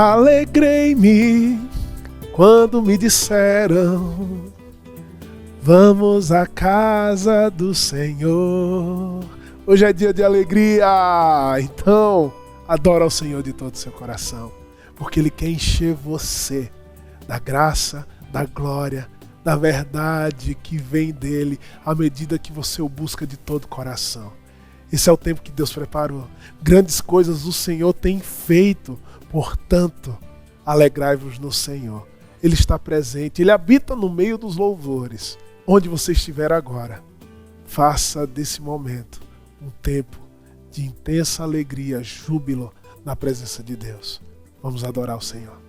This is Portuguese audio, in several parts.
Alegrei-me quando me disseram: vamos à casa do Senhor. Hoje é dia de alegria, então adora ao Senhor de todo o seu coração, porque Ele quer encher você da graça, da glória, da verdade que vem dEle à medida que você o busca de todo o coração. Esse é o tempo que Deus preparou. Grandes coisas o Senhor tem feito, portanto, alegrai-vos no Senhor. Ele está presente, Ele habita no meio dos louvores. Onde você estiver agora, faça desse momento um tempo de intensa alegria, júbilo na presença de Deus. Vamos adorar o Senhor.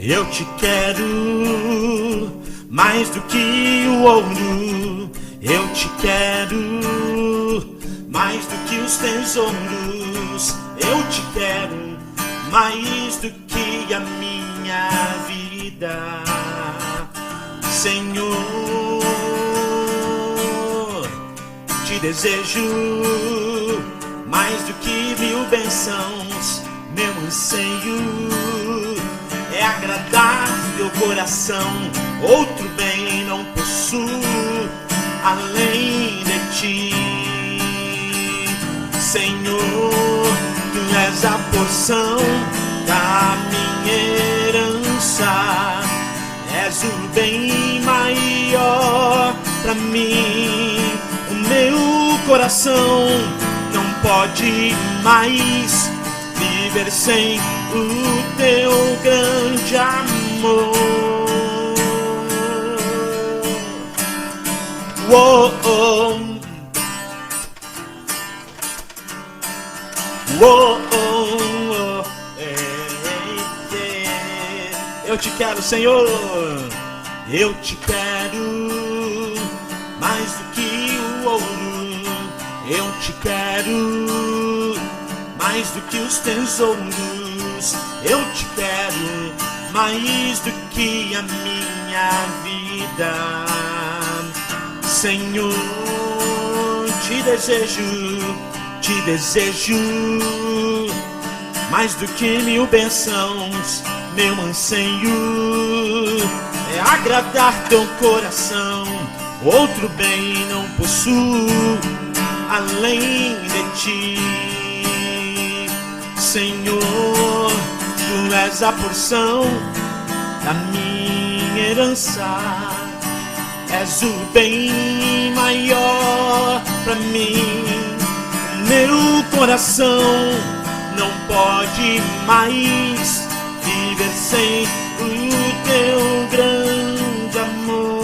Eu te quero mais do que o ouro, eu te quero mais do que os tesouros, eu te quero mais do que a minha vida, Senhor. Te desejo mais do que 1000 bênçãos, meu anseio é agradar teu coração. Outro bem não possuo além de ti, Senhor. Tu és a porção da minha herança, és o bem maior pra mim. O meu coração não pode mais viver sem o teu grande amor. Oh, oh. Oh, oh, oh. Eu te quero, Senhor. Eu te quero mais do que o ouro, eu te quero mais do que os tesouros, eu te quero mais do que a minha vida, Senhor. Te desejo mais do que 1000 bênçãos, meu anseio é agradar teu coração. Outro bem não possuo além de ti, Senhor. Tu és a porção da minha herança, és o bem maior pra mim. Meu coração não pode mais viver sem o teu grande amor.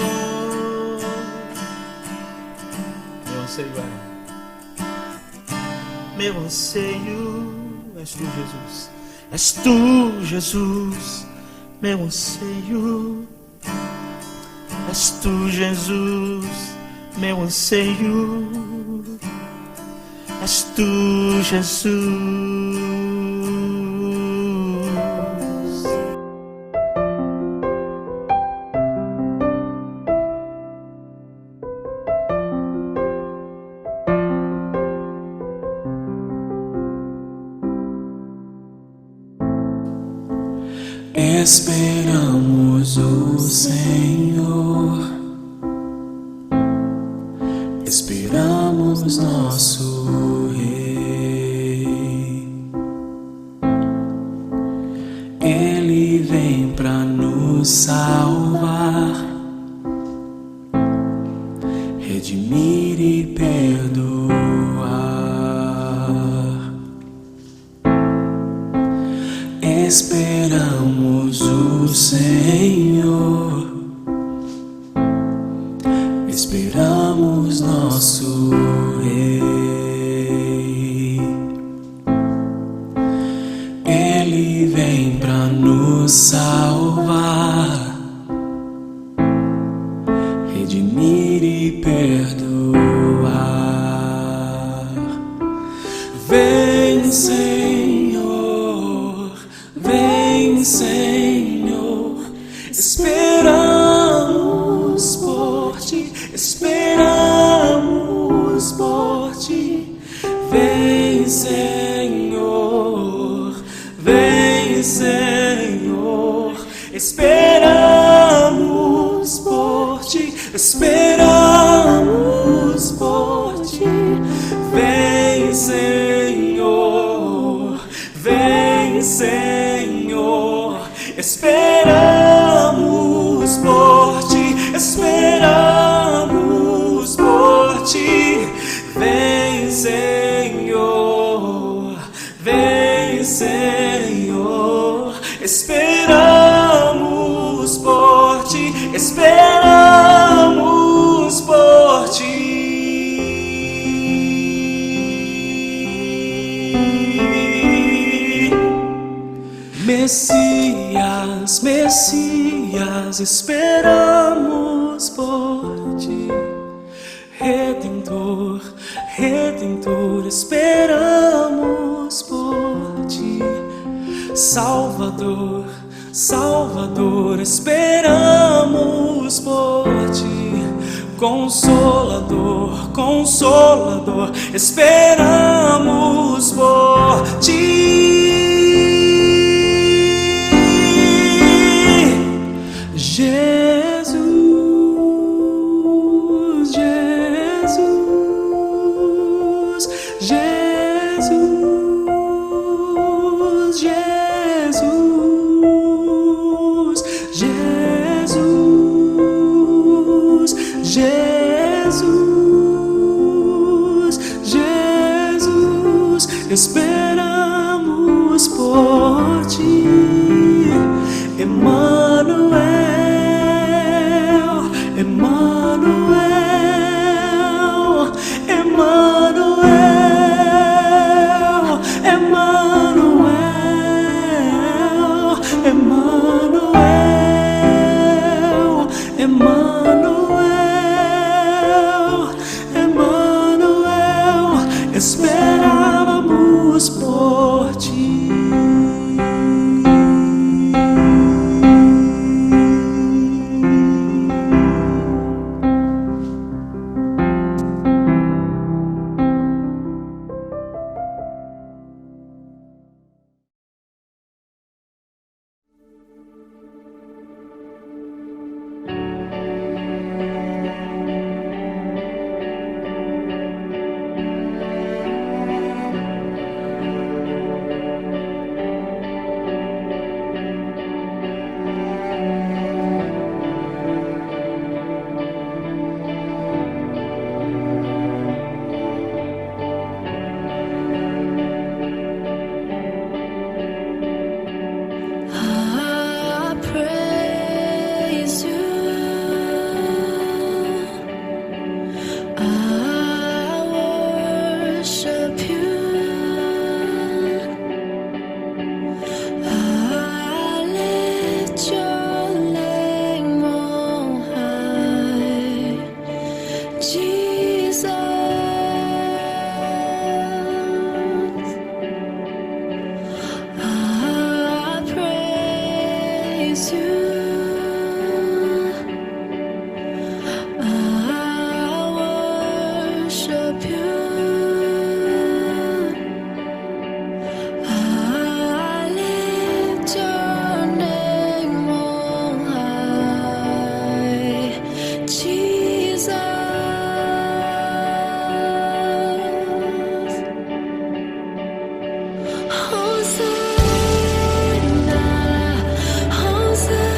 Meu anseio meu anseio és tu, Jesus. És tu, Jesus, meu anseio. És tu, Jesus, meu anseio. És tu, Jesus. Esperamos o Senhor, esperamos nosso Rei. Ele vem pra nos salvar, redimir e perdoar. Esperamos o Senhor, esperamos nosso Rei. Ele vem pra nos salvar, redimir e perdoar. Vem, Senhor, vem, Senhor, esperamos Vem, Senhor, esperamos por ti, esperamos por ti. Vem, Senhor, vem, Senhor, esperamos por ti, esperamos por ti. Vem, Senhor, vem, Senhor, esperamos por ti, esperamos por ti. Messias, Messias, esperamos por ti. Redentor, Redentor, esperamos por ti. Salvador, Salvador, esperamos por ti. Consolador, Consolador, esperamos por ti. Jesus, Jesus, Jesus, Jesus, Jesus, Jesus, Jesus, esperamos por ti. Emmanuel, Emmanuel, Emmanuel, Emmanuel, Emmanuel, Emmanuel, Emmanuel, esperávamos por ti. Hosanna, Hosanna.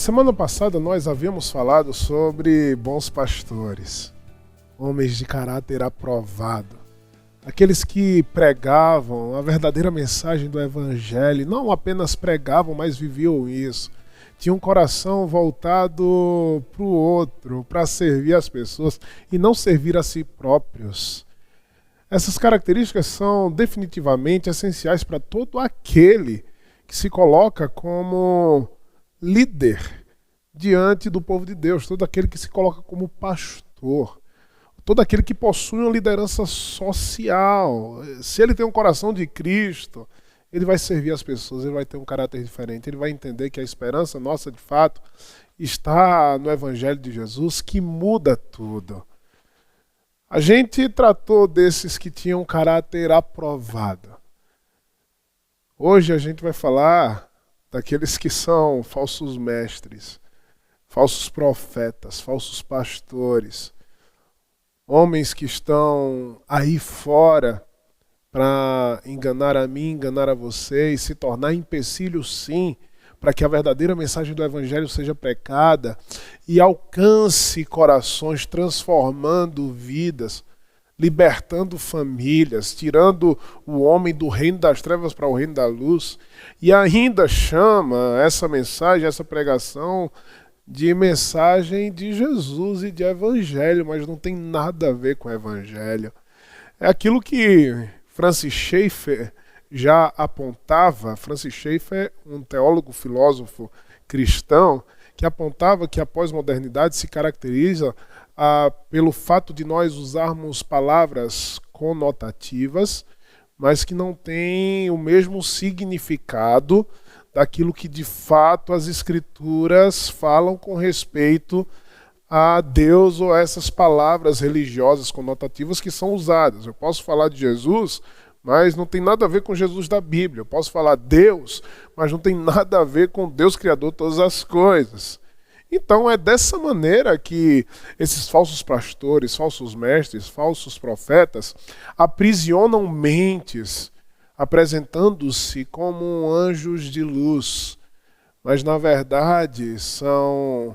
semana passada nós havíamos falado sobre bons pastores, homens de caráter aprovado, aqueles que pregavam a verdadeira mensagem do Evangelho, não apenas pregavam, mas viviam isso. Tinham um coração voltado para o outro, para servir as pessoas e não servir a si próprios. Essas características são definitivamente essenciais para todo aquele que se coloca como líder diante do povo de Deus, todo aquele que se coloca como pastor, todo aquele que possui uma liderança social. Se ele tem um coração de Cristo, ele vai servir as pessoas, ele vai ter um caráter diferente, ele vai entender que a esperança nossa, de fato, está no Evangelho de Jesus, que muda tudo. A gente tratou desses que tinham caráter aprovado. Hoje a gente vai falar daqueles que são falsos mestres, falsos profetas, falsos pastores, homens que estão aí fora para enganar a mim, enganar a você e se tornar empecilho, sim, para que a verdadeira mensagem do Evangelho seja pregada e alcance corações, transformando vidas, libertando famílias, tirando o homem do reino das trevas para o reino da luz. E ainda chama essa mensagem, essa pregação, de mensagem de Jesus e de Evangelho, mas não tem nada a ver com o Evangelho. É aquilo que Francis Schaeffer já apontava. Francis Schaeffer, um teólogo, filósofo cristão, que apontava que a pós-modernidade se caracteriza pelo fato de nós usarmos palavras conotativas, mas que não têm o mesmo significado daquilo que de fato as Escrituras falam com respeito a Deus ou a essas palavras religiosas conotativas que são usadas. Eu posso falar de Jesus, mas não tem nada a ver com Jesus da Bíblia. Eu posso falar Deus, mas não tem nada a ver com Deus Criador de todas as coisas. Então é dessa maneira que esses falsos pastores, falsos mestres, falsos profetas aprisionam mentes, apresentando-se como anjos de luz, mas na verdade são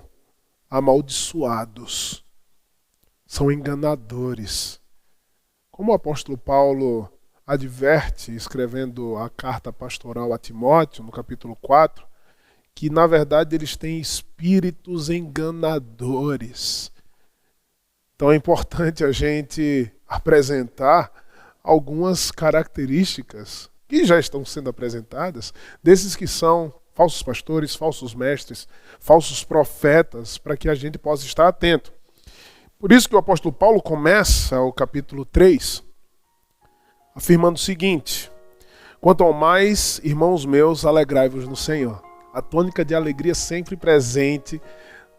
amaldiçoados, são enganadores. Como o apóstolo Paulo adverte, escrevendo a carta pastoral a Timóteo, no capítulo 4, que na verdade eles têm espíritos enganadores. Então é importante a gente apresentar algumas características que já estão sendo apresentadas desses que são falsos pastores, falsos mestres, falsos profetas, para que a gente possa estar atento. Por isso que o apóstolo Paulo começa o capítulo 3 afirmando o seguinte: quanto ao mais, irmãos meus, alegrai-vos no Senhor. A tônica de alegria sempre presente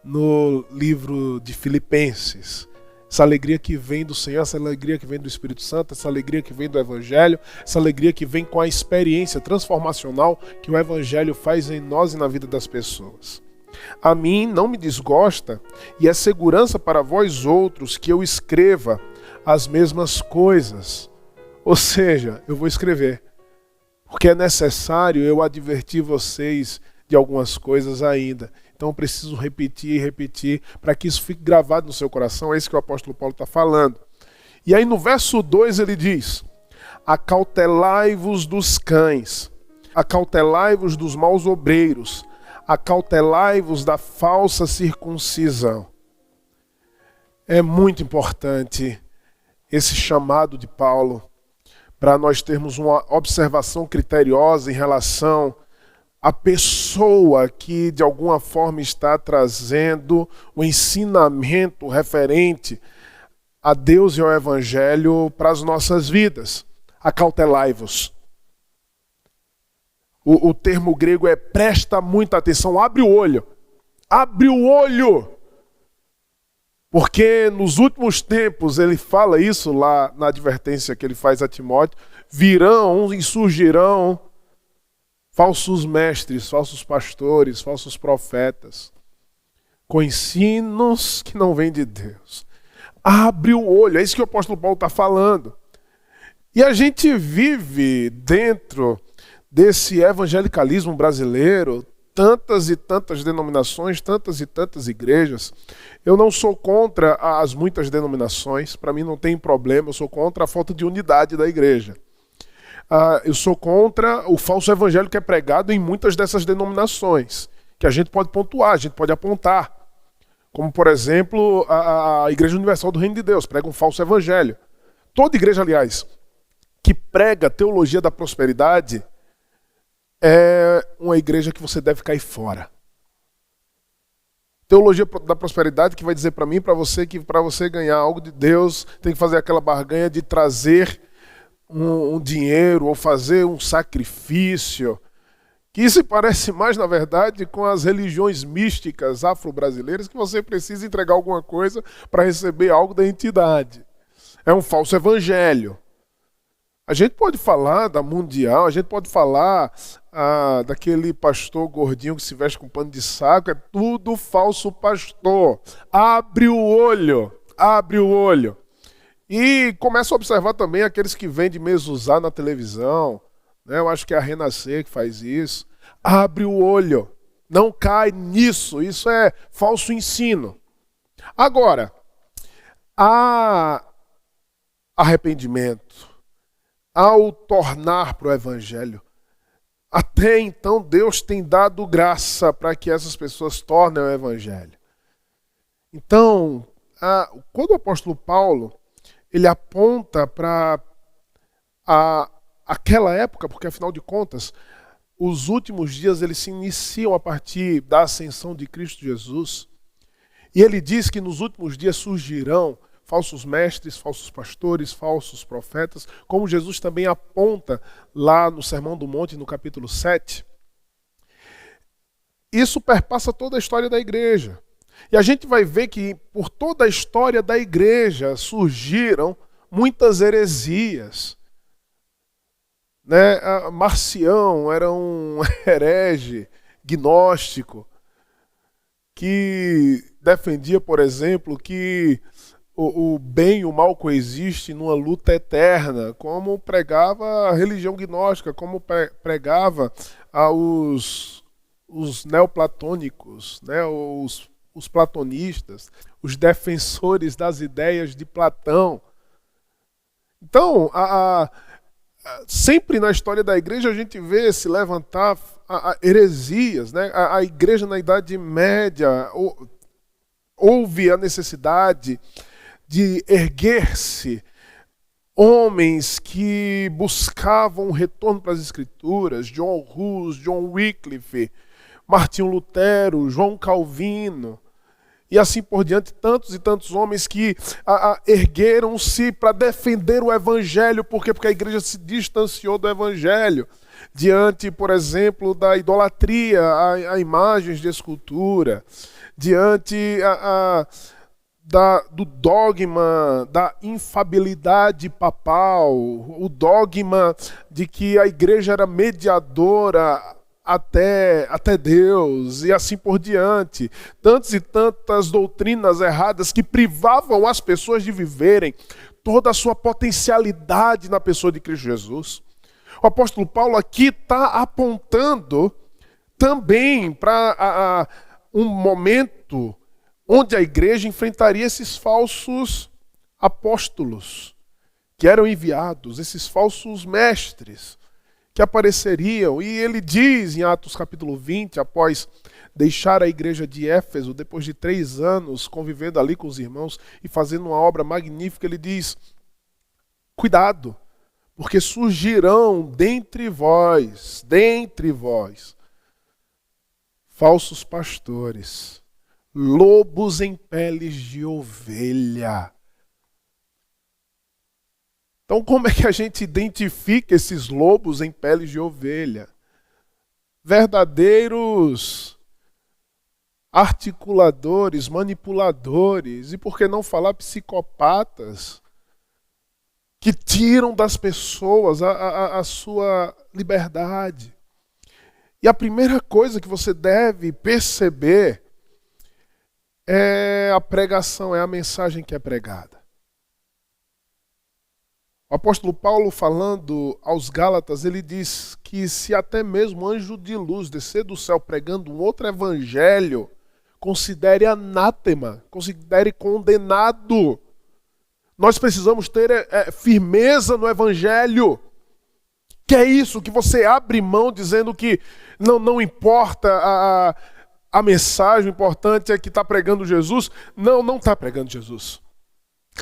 no livro de Filipenses. Essa alegria que vem do Senhor, essa alegria que vem do Espírito Santo, essa alegria que vem do Evangelho, essa alegria que vem com a experiência transformacional que o Evangelho faz em nós e na vida das pessoas. A mim não me desgosta e é segurança para vós outros que eu escreva as mesmas coisas. Ou seja, eu vou escrever, porque é necessário eu advertir vocês de algumas coisas ainda. Então eu preciso repetir e repetir para que isso fique gravado no seu coração. É isso que o apóstolo Paulo está falando. E aí no verso 2 ele diz: acautelai-vos dos cães, acautelai-vos dos maus obreiros, acautelai-vos da falsa circuncisão. É muito importante esse chamado de Paulo para nós termos uma observação criteriosa em relação à pessoa que de alguma forma está trazendo o ensinamento referente a Deus e ao Evangelho para as nossas vidas. Acautelai-vos. O termo grego é presta muita atenção, abre o olho. Abre o olho! Porque nos últimos tempos, ele fala isso lá na advertência que ele faz a Timóteo, virão e surgirão falsos mestres, falsos pastores, falsos profetas, com ensinos que não vêm de Deus. Abre o olho, é isso que o apóstolo Paulo está falando. E a gente vive dentro desse evangelicalismo brasileiro tantas e tantas denominações, tantas e tantas igrejas. Eu não sou contra as muitas denominações, para mim não tem problema, eu sou contra a falta de unidade da igreja. Eu sou contra o falso evangelho que é pregado em muitas dessas denominações, que a gente pode pontuar, a gente pode apontar. Como, por exemplo, a Igreja Universal do Reino de Deus prega um falso evangelho. Toda igreja, aliás, que prega teologia da prosperidade é uma igreja que você deve cair fora. Teologia da prosperidade que vai dizer para mim e para você que para você ganhar algo de Deus tem que fazer aquela barganha de trazer um dinheiro ou fazer um sacrifício. Que isso se parece mais, na verdade, com as religiões místicas afro-brasileiras, que você precisa entregar alguma coisa para receber algo da entidade. É um falso evangelho. A gente pode falar da mundial, a gente pode falar daquele pastor gordinho que se veste com pano de saco, é tudo falso pastor. Abre o olho, abre o olho. E começa a observar também aqueles que vendem mezuzá na televisão, né? Eu acho que é a Renascer que faz isso. Abre o olho, não cai nisso, isso é falso ensino. Agora, há arrependimento, ao tornar para o evangelho. Até então Deus tem dado graça para que essas pessoas tornem o evangelho. Então, quando o apóstolo Paulo ele aponta para aquela época, porque afinal de contas, os últimos dias eles se iniciam a partir da ascensão de Cristo Jesus. E ele diz que nos últimos dias surgirão falsos mestres, falsos pastores, falsos profetas, como Jesus também aponta lá no Sermão do Monte, no capítulo 7. Isso perpassa toda a história da igreja. E a gente vai ver que por toda a história da igreja surgiram muitas heresias. Né? Marcião era um herege gnóstico que defendia, por exemplo, que o bem e o mal coexistem numa luta eterna, como pregava a religião gnóstica, como pregava os neoplatônicos, né? Os platonistas, os defensores das ideias de Platão. Então, sempre na história da igreja a gente vê se levantar heresias, né? A igreja na Idade Média houve a necessidade de erguer-se homens que buscavam retorno para as Escrituras, John Hus, John Wycliffe, Martinho Lutero, João Calvino, e assim por diante, tantos e tantos homens que ergueram-se para defender o Evangelho. Por quê? Porque a igreja se distanciou do Evangelho, diante, por exemplo, da idolatria a imagens de escultura, diante do dogma da infabilidade papal, o dogma de que a igreja era mediadora até Deus, e assim por diante. Tantas e tantas doutrinas erradas que privavam as pessoas de viverem toda a sua potencialidade na pessoa de Cristo Jesus. O apóstolo Paulo aqui está apontando também para um momento onde a igreja enfrentaria esses falsos apóstolos que eram enviados, esses falsos mestres que apareceriam. E ele diz em Atos capítulo 20, após deixar a igreja de Éfeso, depois de 3 anos convivendo ali com os irmãos e fazendo uma obra magnífica, ele diz: cuidado, porque surgirão dentre vós, falsos pastores, lobos em peles de ovelha. Então, como é que a gente identifica esses lobos em peles de ovelha? Verdadeiros articuladores, manipuladores, e por que não falar psicopatas, que tiram das pessoas a sua liberdade. E a primeira coisa que você deve perceber é a pregação, é a mensagem que é pregada. O O apóstolo Paulo, falando aos Gálatas, ele diz que se até mesmo anjo de luz descer do céu pregando um outro evangelho, considere anátema, considere condenado. Nós precisamos ter firmeza no evangelho. Que é isso, que você abre mão dizendo que não importa a mensagem, o importante é que está pregando Jesus. Não está pregando Jesus.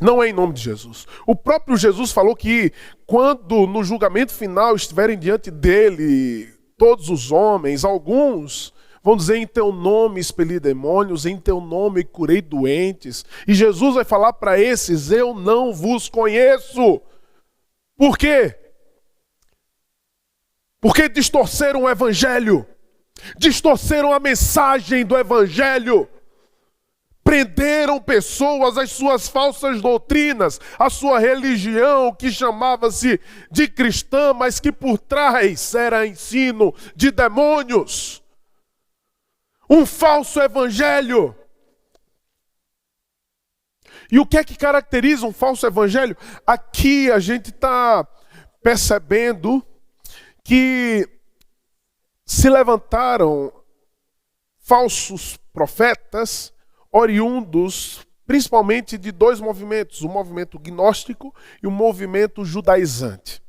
Não é em nome de Jesus. O próprio Jesus falou que quando no julgamento final estiverem diante dele todos os homens, alguns vão dizer: em teu nome expeli demônios, em teu nome curei doentes. E Jesus vai falar para esses: eu não vos conheço. Por quê? Porque distorceram o evangelho, distorceram a mensagem do evangelho. Prenderam pessoas às suas falsas doutrinas, à sua religião que chamava-se de cristã, mas que por trás era ensino de demônios. Um falso evangelho. E o que é que caracteriza um falso evangelho? Aqui a gente está percebendo que se levantaram falsos profetas oriundos principalmente de dois movimentos, o movimento gnóstico e o movimento judaizante.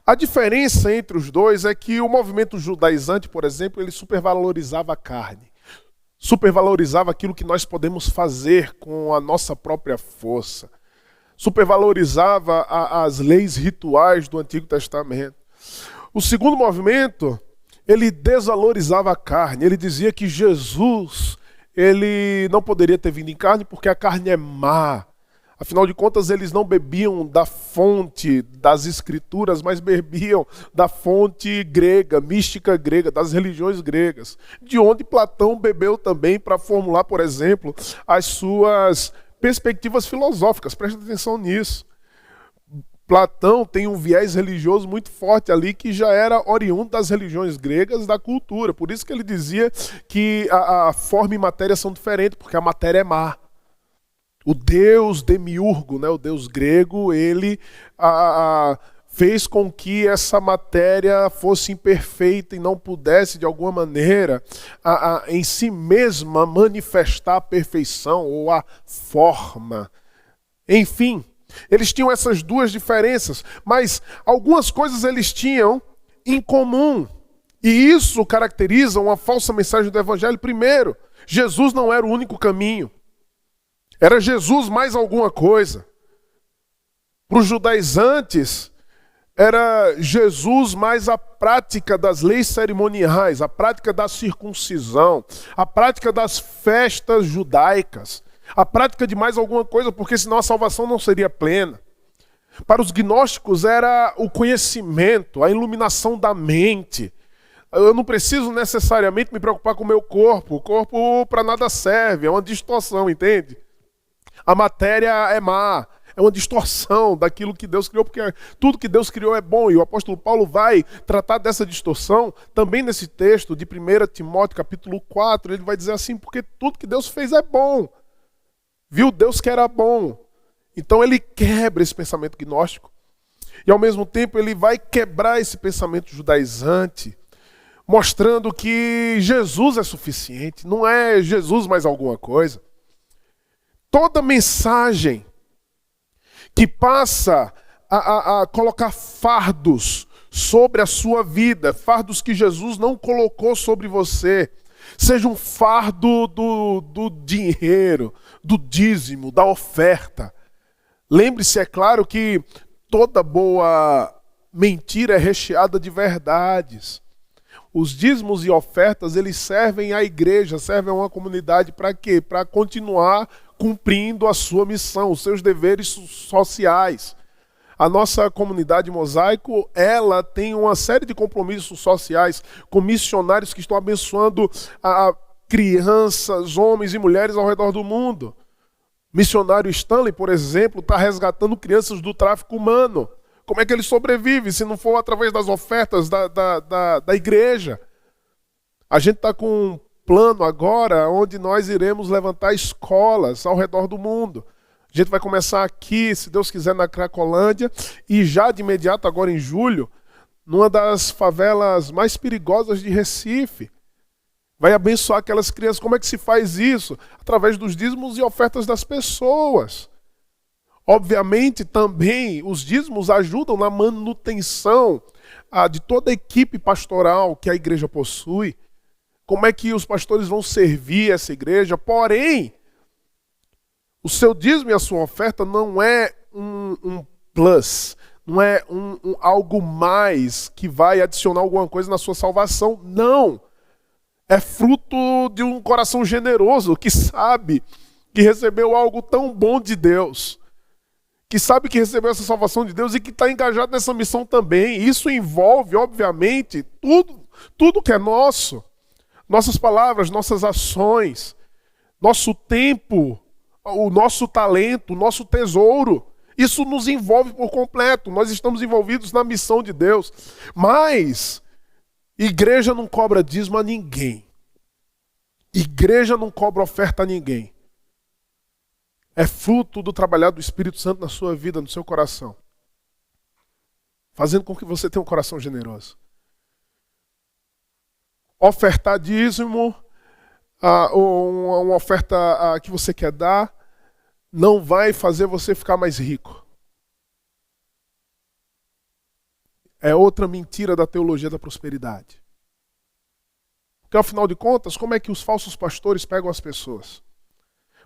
A diferença entre os dois é que o movimento judaizante, por exemplo, ele supervalorizava a carne, supervalorizava aquilo que nós podemos fazer com a nossa própria força, supervalorizava as leis rituais do Antigo Testamento. O segundo movimento, ele desvalorizava a carne, ele dizia que Jesus ele não poderia ter vindo em carne porque a carne é má. Afinal de contas, eles não bebiam da fonte das escrituras, mas bebiam da fonte grega, mística grega, das religiões gregas, de onde Platão bebeu também para formular, por exemplo, as suas perspectivas filosóficas. Presta atenção nisso. Platão tem um viés religioso muito forte ali que já era oriundo das religiões gregas, da cultura. Por isso que ele dizia que a forma e matéria são diferentes, porque a matéria é má. O deus demiurgo, né, o deus grego, ele fez com que essa matéria fosse imperfeita e não pudesse, de alguma maneira, em si mesma manifestar a perfeição ou a forma. Enfim, eles tinham essas duas diferenças, mas algumas coisas eles tinham em comum. E isso caracteriza uma falsa mensagem do evangelho. Primeiro, Jesus não era o único caminho. Era Jesus mais alguma coisa. Para os judaizantes, era Jesus mais a prática das leis cerimoniais, a prática da circuncisão, a prática das festas judaicas, a prática de mais alguma coisa, porque senão a salvação não seria plena. Para os gnósticos era o conhecimento, a iluminação da mente. Eu não preciso necessariamente me preocupar com o meu corpo. O corpo para nada serve, é uma distorção, entende? A matéria é má, é uma distorção daquilo que Deus criou, porque tudo que Deus criou é bom. E o apóstolo Paulo vai tratar dessa distorção também nesse texto de 1 Timóteo capítulo 4. Ele vai dizer assim: porque tudo que Deus fez é bom. Viu Deus que era bom. Então ele quebra esse pensamento gnóstico. E ao mesmo tempo ele vai quebrar esse pensamento judaizante, mostrando que Jesus é suficiente, não é Jesus mais alguma coisa. Toda mensagem que passa a colocar fardos sobre a sua vida, fardos que Jesus não colocou sobre você, seja um fardo do dinheiro, do dízimo, da oferta. Lembre-se, é claro, que toda boa mentira é recheada de verdades. Os dízimos e ofertas, eles servem à igreja, servem a uma comunidade para quê? Para continuar cumprindo a sua missão, os seus deveres sociais. A nossa comunidade Mosaico, ela tem uma série de compromissos sociais com missionários que estão abençoando a crianças, homens e mulheres ao redor do mundo. Missionário Stanley, por exemplo, está resgatando crianças do tráfico humano. Como é que ele sobrevive se não for através das ofertas da igreja? A gente está com um plano agora onde nós iremos levantar escolas ao redor do mundo. A gente vai começar aqui, se Deus quiser, na Cracolândia, e já de imediato, agora em julho, numa das favelas mais perigosas de Recife. Vai abençoar aquelas crianças. Como é que se faz isso? Através dos dízimos e ofertas das pessoas. Obviamente, também, os dízimos ajudam na manutenção de toda a equipe pastoral que a igreja possui. Como é que os pastores vão servir essa igreja? Porém, o seu dízimo e a sua oferta não é um plus, não é algo mais que vai adicionar alguma coisa na sua salvação. Não. É fruto de um coração generoso que sabe que recebeu algo tão bom de Deus, que sabe que recebeu essa salvação de Deus e que está engajado nessa missão também. Isso envolve, obviamente, tudo que é nosso. Nossas palavras, nossas ações, nosso tempo, o nosso talento, o nosso tesouro. Isso nos envolve por completo. Nós estamos envolvidos na missão de Deus. Mas igreja não cobra dízimo a ninguém. Igreja não cobra oferta a ninguém. É fruto do trabalhar do Espírito Santo na sua vida, no seu coração. Fazendo com que você tenha um coração generoso. Ofertar dízimo, ou uma oferta que você quer dar, não vai fazer você ficar mais rico. É outra mentira da teologia da prosperidade. Porque, afinal de contas, como é que os falsos pastores pegam as pessoas?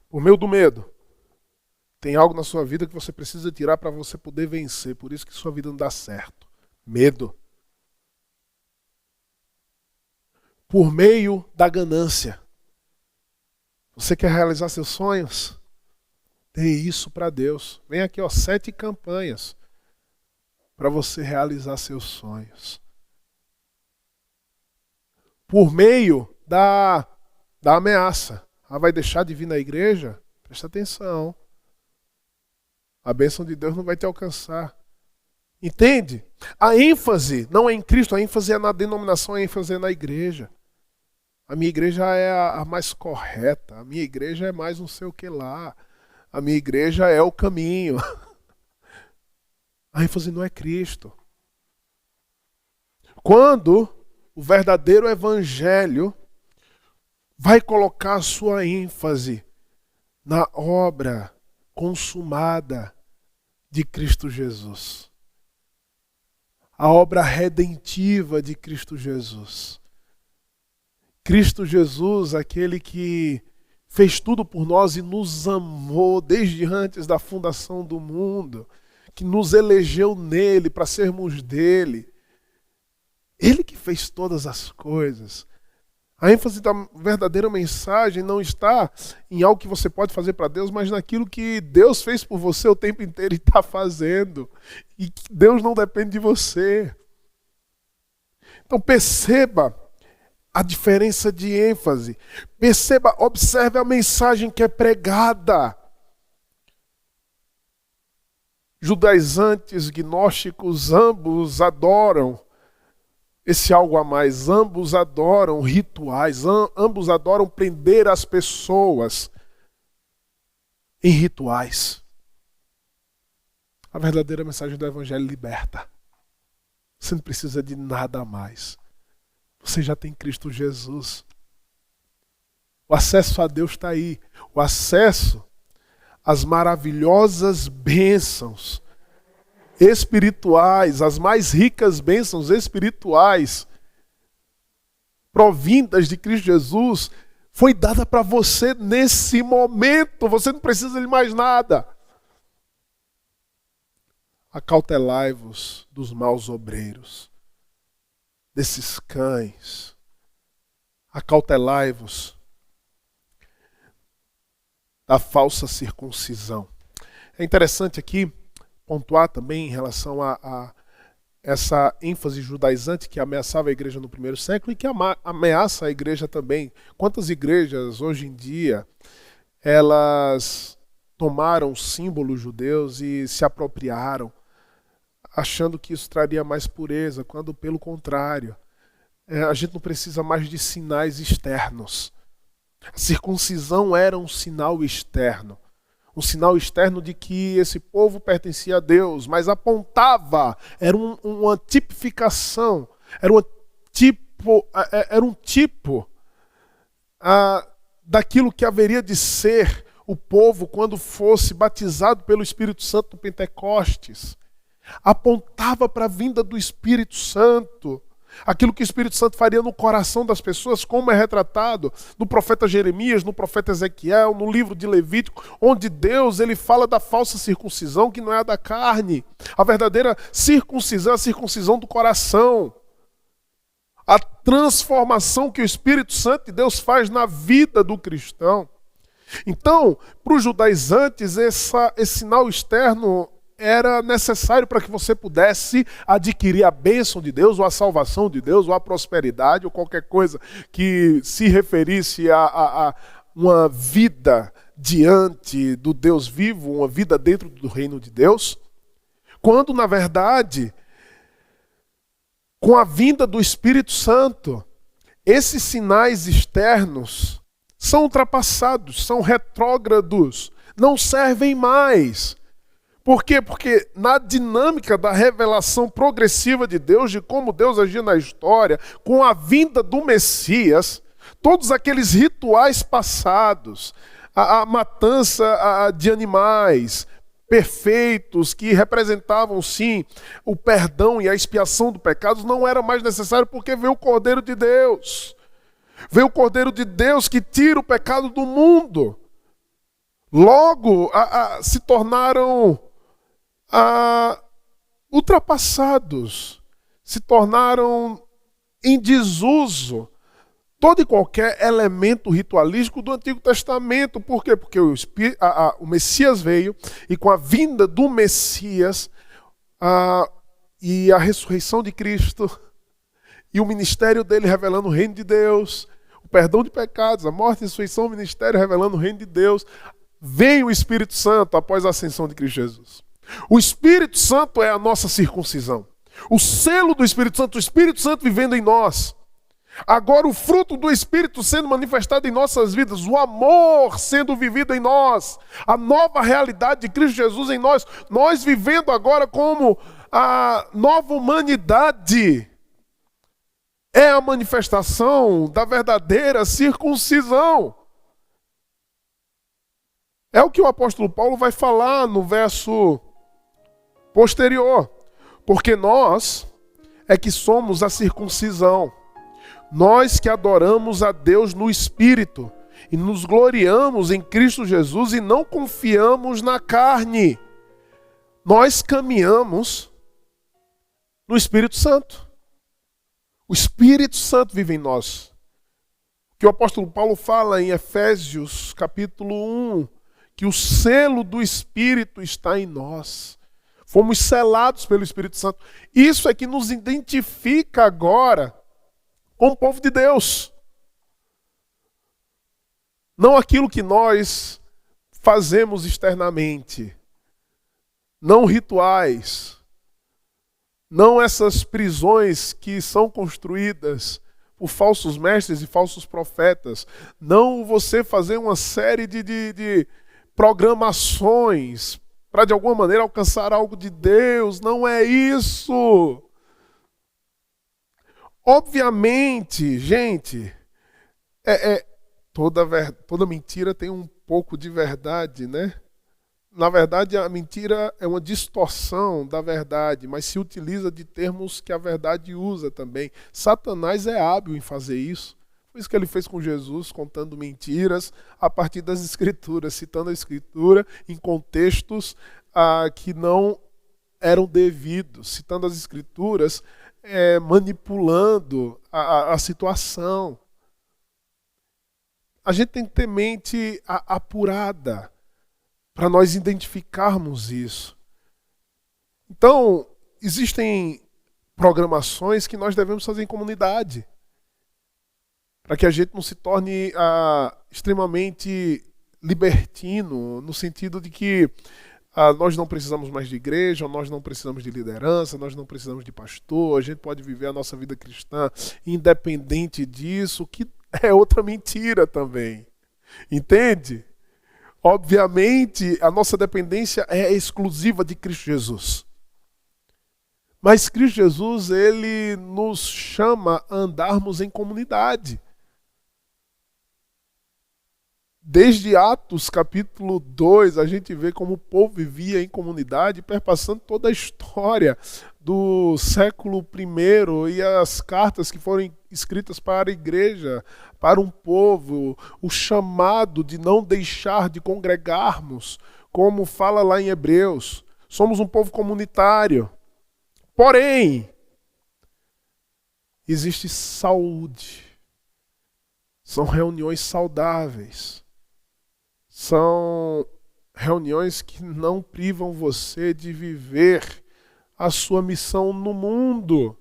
Por meio do medo. Tem algo na sua vida que você precisa tirar para você poder vencer. Por isso que sua vida não dá certo. Medo. Por meio da ganância. Você quer realizar seus sonhos? Dê isso para Deus. Vem aqui, 7 campanhas para você realizar seus sonhos. Por meio da ameaça. Vai deixar de vir na igreja? Presta atenção. A bênção de Deus não vai te alcançar. Entende? A ênfase não é em Cristo, a ênfase é na denominação, a ênfase é na igreja. A minha igreja é a mais correta, a minha igreja é mais não sei o que lá, a minha igreja é o caminho. A ênfase não é Cristo. Quando o verdadeiro evangelho vai colocar a sua ênfase na obra consumada de Cristo Jesus. A obra redentiva de Cristo Jesus. Cristo Jesus, aquele que fez tudo por nós e nos amou desde antes da fundação do mundo, que nos elegeu nele para sermos dele. Ele que fez todas as coisas. A ênfase da verdadeira mensagem não está em algo que você pode fazer para Deus, mas naquilo que Deus fez por você o tempo inteiro e está fazendo. E que Deus não depende de você. Então perceba a diferença de ênfase. Perceba, observe a mensagem que é pregada. Judaizantes, gnósticos, ambos adoram esse algo a mais. Ambos adoram rituais, ambos adoram prender as pessoas em rituais. A verdadeira mensagem do Evangelho liberta. Você não precisa de nada a mais. Você já tem Cristo Jesus. O acesso a Deus está aí. O acesso às maravilhosas bênçãos espirituais, as mais ricas bênçãos espirituais provindas de Cristo Jesus, foi dada para você nesse momento. Você não precisa de mais nada. Acautelai-vos dos maus obreiros, desses cães. Acautelai-vos da falsa circuncisão. É interessante aqui pontuar também em relação a essa ênfase judaizante que ameaçava a igreja no primeiro século e que ameaça a igreja também. Quantas igrejas hoje em dia elas tomaram símbolos judeus e se apropriaram, achando que isso traria mais pureza, quando pelo contrário, a gente não precisa mais de sinais externos. A circuncisão era um sinal externo. um sinal externo de que esse povo pertencia a Deus, mas apontava, era uma tipificação, era um tipo daquilo que haveria de ser o povo quando fosse batizado pelo Espírito Santo no Pentecostes. Apontava para a vinda do Espírito Santo, aquilo que o Espírito Santo faria no coração das pessoas, como é retratado no profeta Jeremias, no profeta Ezequiel, no livro de Levítico, onde Deus ele fala da falsa circuncisão, que não é a da carne. A verdadeira circuncisão é a circuncisão do coração. A transformação que o Espírito Santo de Deus faz na vida do cristão. Então, para os judaizantes, esse sinal externo era necessário para que você pudesse adquirir a bênção de Deus, ou a salvação de Deus, ou a prosperidade, ou qualquer coisa que se referisse a uma vida diante do Deus vivo, uma vida dentro do reino de Deus, quando, na verdade, com a vinda do Espírito Santo, esses sinais externos são ultrapassados, são retrógrados, não servem mais. Por quê? Porque na dinâmica da revelação progressiva de Deus, de como Deus agia na história, com a vinda do Messias, todos aqueles rituais passados, a matança de animais perfeitos, que representavam sim o perdão e a expiação do pecado, não era mais necessário porque veio o Cordeiro de Deus. Veio o Cordeiro de Deus que tira o pecado do mundo. Logo, se tornaram ultrapassados, se tornaram em desuso todo e qualquer elemento ritualístico do Antigo Testamento. Por quê? Porque o Messias veio, e com a vinda do Messias e a ressurreição de Cristo, e o ministério dele revelando o reino de Deus, o perdão de pecados, a morte e a ressurreição, o ministério revelando o reino de Deus, vem o Espírito Santo após a ascensão de Cristo Jesus. O Espírito Santo é a nossa circuncisão. O selo do Espírito Santo, o Espírito Santo vivendo em nós. Agora o fruto do Espírito sendo manifestado em nossas vidas, o amor sendo vivido em nós, a nova realidade de Cristo Jesus em nós, nós vivendo agora como a nova humanidade, é a manifestação da verdadeira circuncisão. É o que o apóstolo Paulo vai falar no verso posterior. Porque nós é que somos a circuncisão. Nós que adoramos a Deus no Espírito e nos gloriamos em Cristo Jesus e não confiamos na carne. Nós caminhamos no Espírito Santo. O Espírito Santo vive em nós. O que o apóstolo Paulo fala em Efésios capítulo 1, que o selo do Espírito está em nós. Fomos selados pelo Espírito Santo. Isso é que nos identifica agora como o povo de Deus. Não aquilo que nós fazemos externamente. Não rituais. Não essas prisões que são construídas por falsos mestres e falsos profetas. Não você fazer uma série de programações para de alguma maneira alcançar algo de Deus. Não é isso. Obviamente, gente, toda mentira tem um pouco de verdade, né? Na verdade, a mentira é uma distorção da verdade, mas se utiliza de termos que a verdade usa também. Satanás é hábil em fazer isso. Foi isso que ele fez com Jesus, contando mentiras a partir das Escrituras, citando a Escritura em contextos que não eram devidos, citando as Escrituras, manipulando a situação. A gente tem que ter mente apurada para nós identificarmos isso. Então, existem programações que nós devemos fazer em comunidade, para que a gente não se torne extremamente libertino, no sentido de que nós não precisamos mais de igreja, nós não precisamos de liderança, nós não precisamos de pastor, a gente pode viver a nossa vida cristã independente disso, que é outra mentira também. Entende? Obviamente, a nossa dependência é exclusiva de Cristo Jesus. Mas Cristo Jesus, ele nos chama a andarmos em comunidade. Desde Atos capítulo 2, a gente vê como o povo vivia em comunidade, perpassando toda a história do século I e as cartas que foram escritas para a igreja, para um povo, o chamado de não deixar de congregarmos, como fala lá em Hebreus. Somos um povo comunitário. Porém, existe saúde. São reuniões saudáveis. São reuniões que não privam você de viver a sua missão no mundo.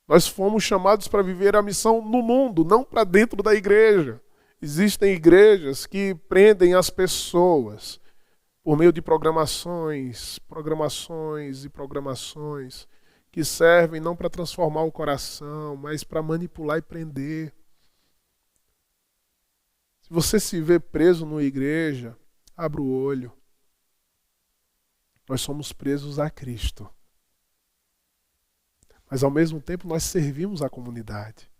Nós fomos chamados para viver a missão no mundo, não para dentro da igreja. Existem igrejas que prendem as pessoas por meio de programações que servem não para transformar o coração, mas para manipular e prender. Se você se vê preso numa igreja, abra o olho. Nós somos presos a Cristo. Mas ao mesmo tempo nós servimos a comunidade.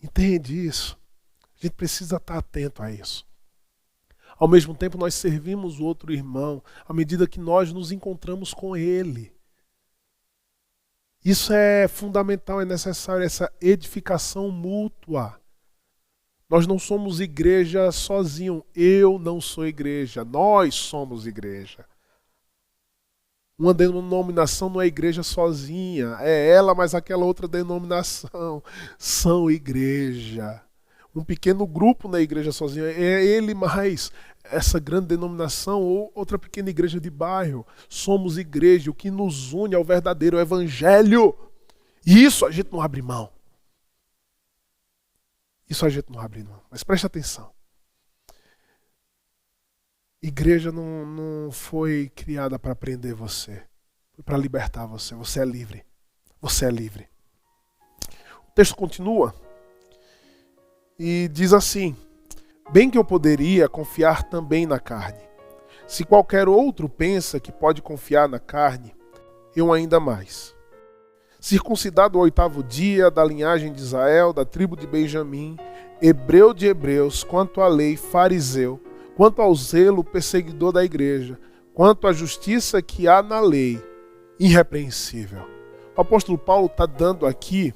Entende isso? A gente precisa estar atento a isso. Ao mesmo tempo nós servimos o outro irmão à medida que nós nos encontramos com ele. Isso é fundamental, é necessário, essa edificação mútua. Nós não somos igreja sozinho. Eu não sou igreja. Nós somos igreja. Uma denominação não é igreja sozinha. É ela mais aquela outra denominação. São igreja. Um pequeno grupo na igreja sozinha. É ele mais essa grande denominação ou outra pequena igreja de bairro. Somos igreja. O que nos une ao verdadeiro evangelho. E isso a gente não abre mão. Isso a gente não abre mão. Mas preste atenção. Igreja não foi criada para prender você. Foi para libertar você. Você é livre. Você é livre. O texto continua e diz assim: bem que eu poderia confiar também na carne. Se qualquer outro pensa que pode confiar na carne, eu ainda mais. Circuncidado ao 8º dia, da linhagem de Israel, da tribo de Benjamim, hebreu de hebreus, quanto à lei, fariseu, quanto ao zelo, perseguidor da igreja, quanto à justiça que há na lei, irrepreensível. O apóstolo Paulo está dando aqui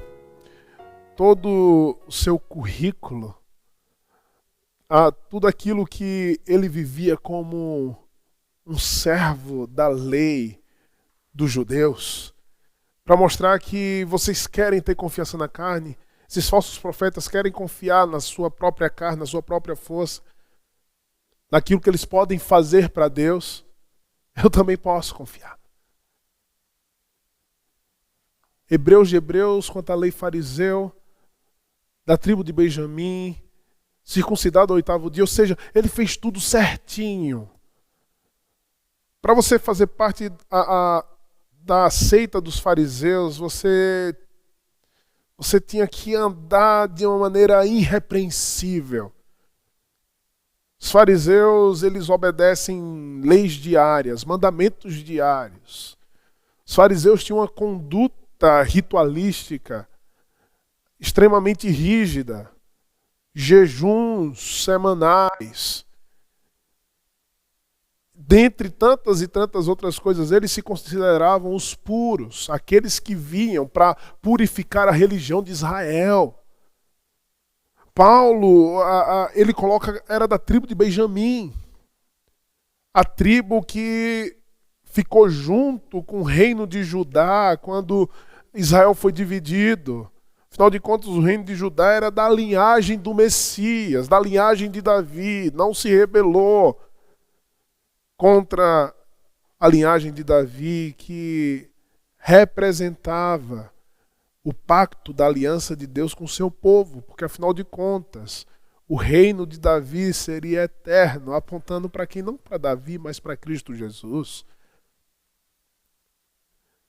todo o seu currículo, tudo aquilo que ele vivia como um servo da lei dos judeus, para mostrar que vocês querem ter confiança na carne, esses falsos profetas querem confiar na sua própria carne, na sua própria força, naquilo que eles podem fazer para Deus. Eu também posso confiar. Hebreus de hebreus, quanto à lei, fariseu, da tribo de Benjamim, circuncidado ao 8º dia, ou seja, ele fez tudo certinho. Para você fazer parte da seita dos fariseus, você tinha que andar de uma maneira irrepreensível. Os fariseus, eles obedecem leis diárias, mandamentos diários. Os fariseus tinham uma conduta ritualística extremamente rígida, jejuns semanais. Dentre tantas e tantas outras coisas, eles se consideravam os puros, aqueles que vinham para purificar a religião de Israel. Paulo, ele coloca, era da tribo de Benjamim, a tribo que ficou junto com o reino de Judá quando Israel foi dividido. Afinal de contas, o reino de Judá era da linhagem do Messias, da linhagem de Davi, não se rebelou contra a linhagem de Davi, que representava o pacto da aliança de Deus com o seu povo, porque afinal de contas, o reino de Davi seria eterno, apontando para quem? Não para Davi, mas para Cristo Jesus.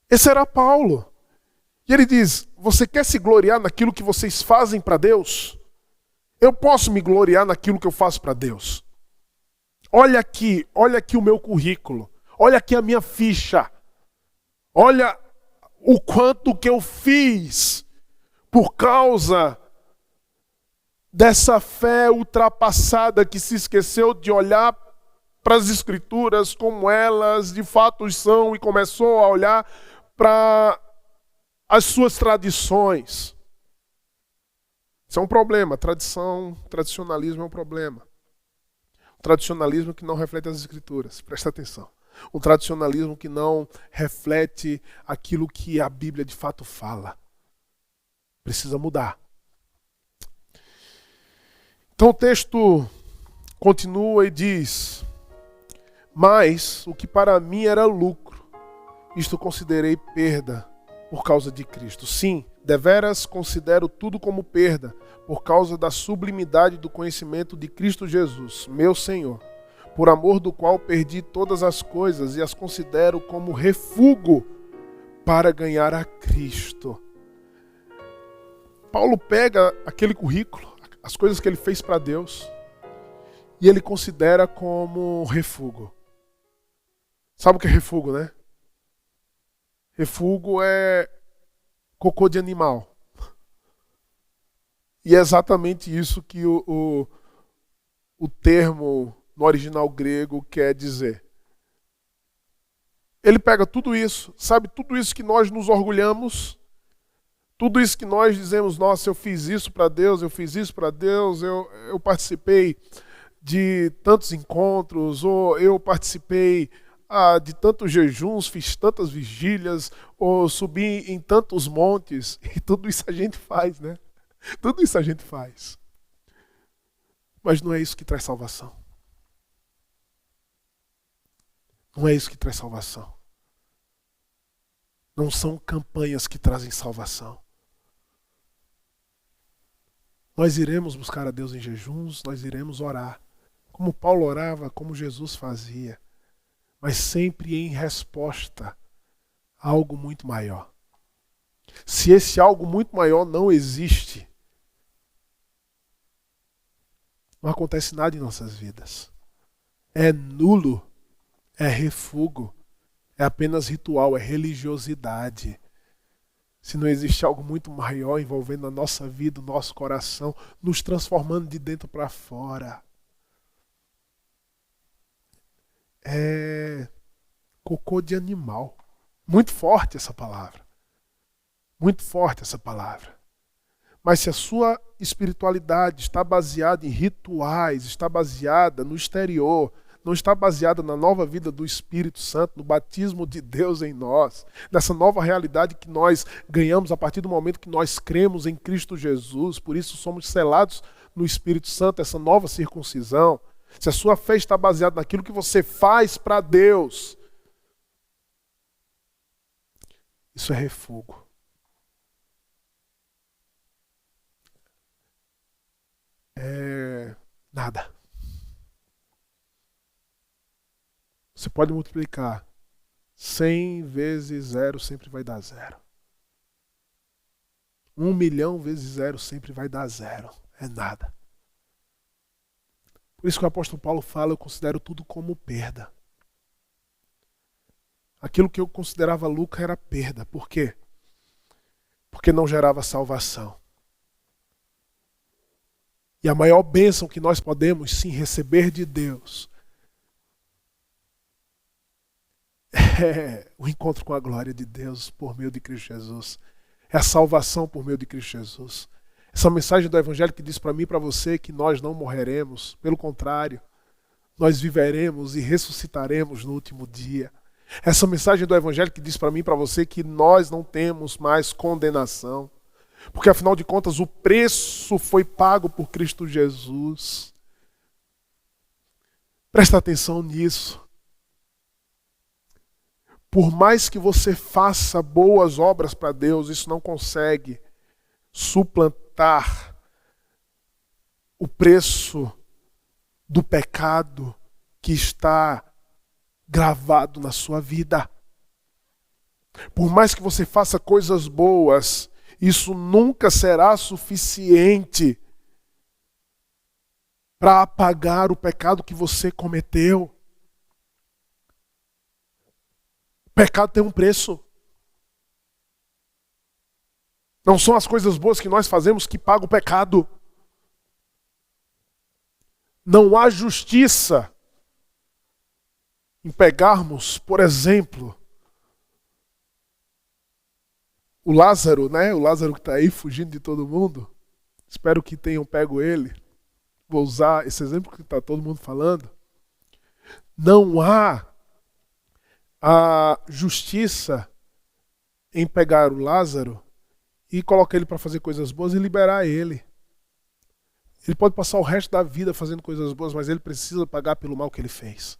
Esse era Paulo. E ele diz: você quer se gloriar naquilo que vocês fazem para Deus? Eu posso me gloriar naquilo que eu faço para Deus. olha aqui o meu currículo, olha aqui a minha ficha, olha o quanto que eu fiz por causa dessa fé ultrapassada que se esqueceu de olhar para as Escrituras como elas de fato são e começou a olhar para as suas tradições. Isso é um problema. Tradicionalismo é um problema. O tradicionalismo que não reflete as Escrituras. Presta atenção. O tradicionalismo que não reflete aquilo que a Bíblia de fato fala. Precisa mudar. Então o texto continua e diz: mas o que para mim era lucro, isto considerei perda por causa de Cristo. Sim, deveras considero tudo como perda, por causa da sublimidade do conhecimento de Cristo Jesus, meu Senhor, por amor do qual perdi todas as coisas e as considero como refúgio para ganhar a Cristo. Paulo pega aquele currículo, as coisas que ele fez para Deus, e ele considera como refúgio. Sabe o que é refúgio, né? Refúgio é cocô de animal. E é exatamente isso que o termo no original grego quer dizer. Ele pega tudo isso, sabe, tudo isso que nós nos orgulhamos, tudo isso que nós dizemos, nossa, eu fiz isso para Deus, eu fiz isso para Deus, eu participei de tantos encontros, ou eu participei de tantos jejuns, fiz tantas vigílias, ou subi em tantos montes, e tudo isso a gente faz, né? Tudo isso a gente faz. Mas não é isso que traz salvação. Não é isso que traz salvação. Não são campanhas que trazem salvação. Nós iremos buscar a Deus em jejuns, nós iremos orar. Como Paulo orava, como Jesus fazia. Mas sempre em resposta a algo muito maior. Se esse algo muito maior não existe, não acontece nada em nossas vidas. É nulo, é refúgio, é apenas ritual, é religiosidade. Se não existe algo muito maior envolvendo a nossa vida, o nosso coração, nos transformando de dentro para fora. É cocô de animal. Muito forte essa palavra. Muito forte essa palavra. Mas se a sua espiritualidade está baseada em rituais, está baseada no exterior, não está baseada na nova vida do Espírito Santo, no batismo de Deus em nós, nessa nova realidade que nós ganhamos a partir do momento que nós cremos em Cristo Jesus, por isso somos selados no Espírito Santo, essa nova circuncisão. Se a sua fé está baseada naquilo que você faz para Deus, isso é refúgio. É nada. Você pode multiplicar 100 vezes 0 sempre vai dar 0. 1 milhão vezes 0 sempre vai dar 0. É nada. Por isso que o apóstolo Paulo fala, eu considero tudo como perda. Aquilo que eu considerava lucro era perda. Por quê? Porque não gerava salvação. E a maior bênção que nós podemos sim receber de Deus é o encontro com a glória de Deus por meio de Cristo Jesus. É a salvação por meio de Cristo Jesus. Essa mensagem do Evangelho que diz para mim e para você que nós não morreremos. Pelo contrário, nós viveremos e ressuscitaremos no último dia. Essa mensagem do Evangelho que diz para mim e para você que nós não temos mais condenação. Porque afinal de contas o preço foi pago por Cristo Jesus. Presta atenção nisso. Por mais que você faça boas obras para Deus, isso não consegue suplantar o preço do pecado que está gravado na sua vida. Por mais que você faça coisas boas, isso nunca será suficiente para apagar o pecado que você cometeu. O pecado tem um preço. Não são as coisas boas que nós fazemos que pagam o pecado. Não há justiça em pegarmos, por exemplo, o Lázaro, né? O Lázaro que está aí fugindo de todo mundo. Espero que tenham pego ele. Vou usar esse exemplo que está todo mundo falando. Não há a justiça em pegar o Lázaro e colocar ele para fazer coisas boas e liberar ele. Ele pode passar o resto da vida fazendo coisas boas, mas ele precisa pagar pelo mal que ele fez.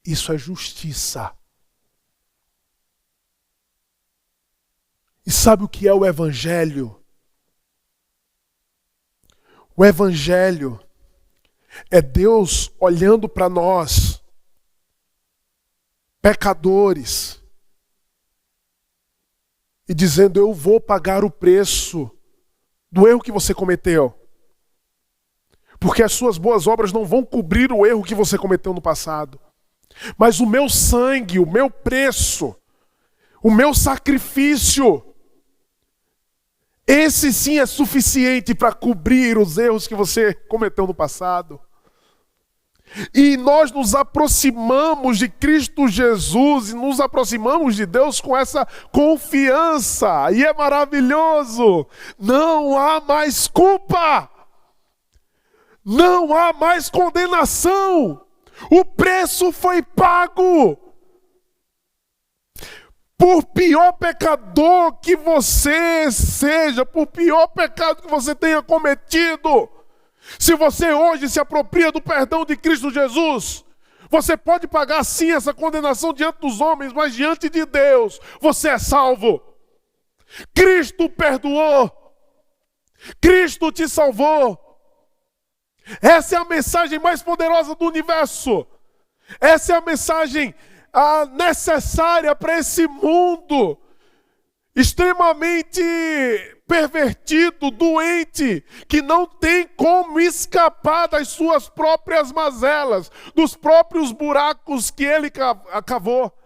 Isso é justiça. E sabe o que é o Evangelho? O Evangelho é Deus olhando para nós, pecadores, e dizendo: eu vou pagar o preço do erro que você cometeu. Porque as suas boas obras não vão cobrir o erro que você cometeu no passado. Mas o meu sangue, o meu preço, o meu sacrifício, esse sim é suficiente para cobrir os erros que você cometeu no passado. E nós nos aproximamos de Cristo Jesus e nos aproximamos de Deus com essa confiança. E é maravilhoso. Não há mais culpa. Não há mais condenação. O preço foi pago. Por pior pecador que você seja, por pior pecado que você tenha cometido, se você hoje se apropria do perdão de Cristo Jesus, você pode pagar sim essa condenação diante dos homens, mas diante de Deus você é salvo. Cristo perdoou. Cristo te salvou. Essa é a mensagem mais poderosa do universo. Essa é a mensagem necessária para esse mundo extremamente pervertido, doente, que não tem como escapar das suas próprias mazelas, dos próprios buracos que ele cavou.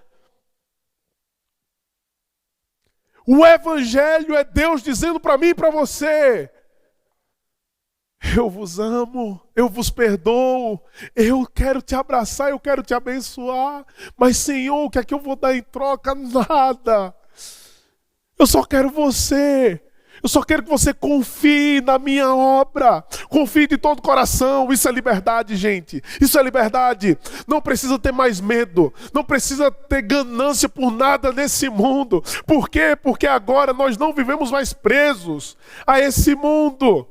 O Evangelho é Deus dizendo para mim e para você: eu vos amo, eu vos perdoo, eu quero te abraçar, eu quero te abençoar, mas Senhor, o que é que eu vou dar em troca? Nada. Eu só quero você. Eu só quero que você confie na minha obra. Confie de todo o coração. Isso é liberdade, gente. Isso é liberdade. Não precisa ter mais medo. Não precisa ter ganância por nada nesse mundo. Por quê? Porque agora nós não vivemos mais presos a esse mundo.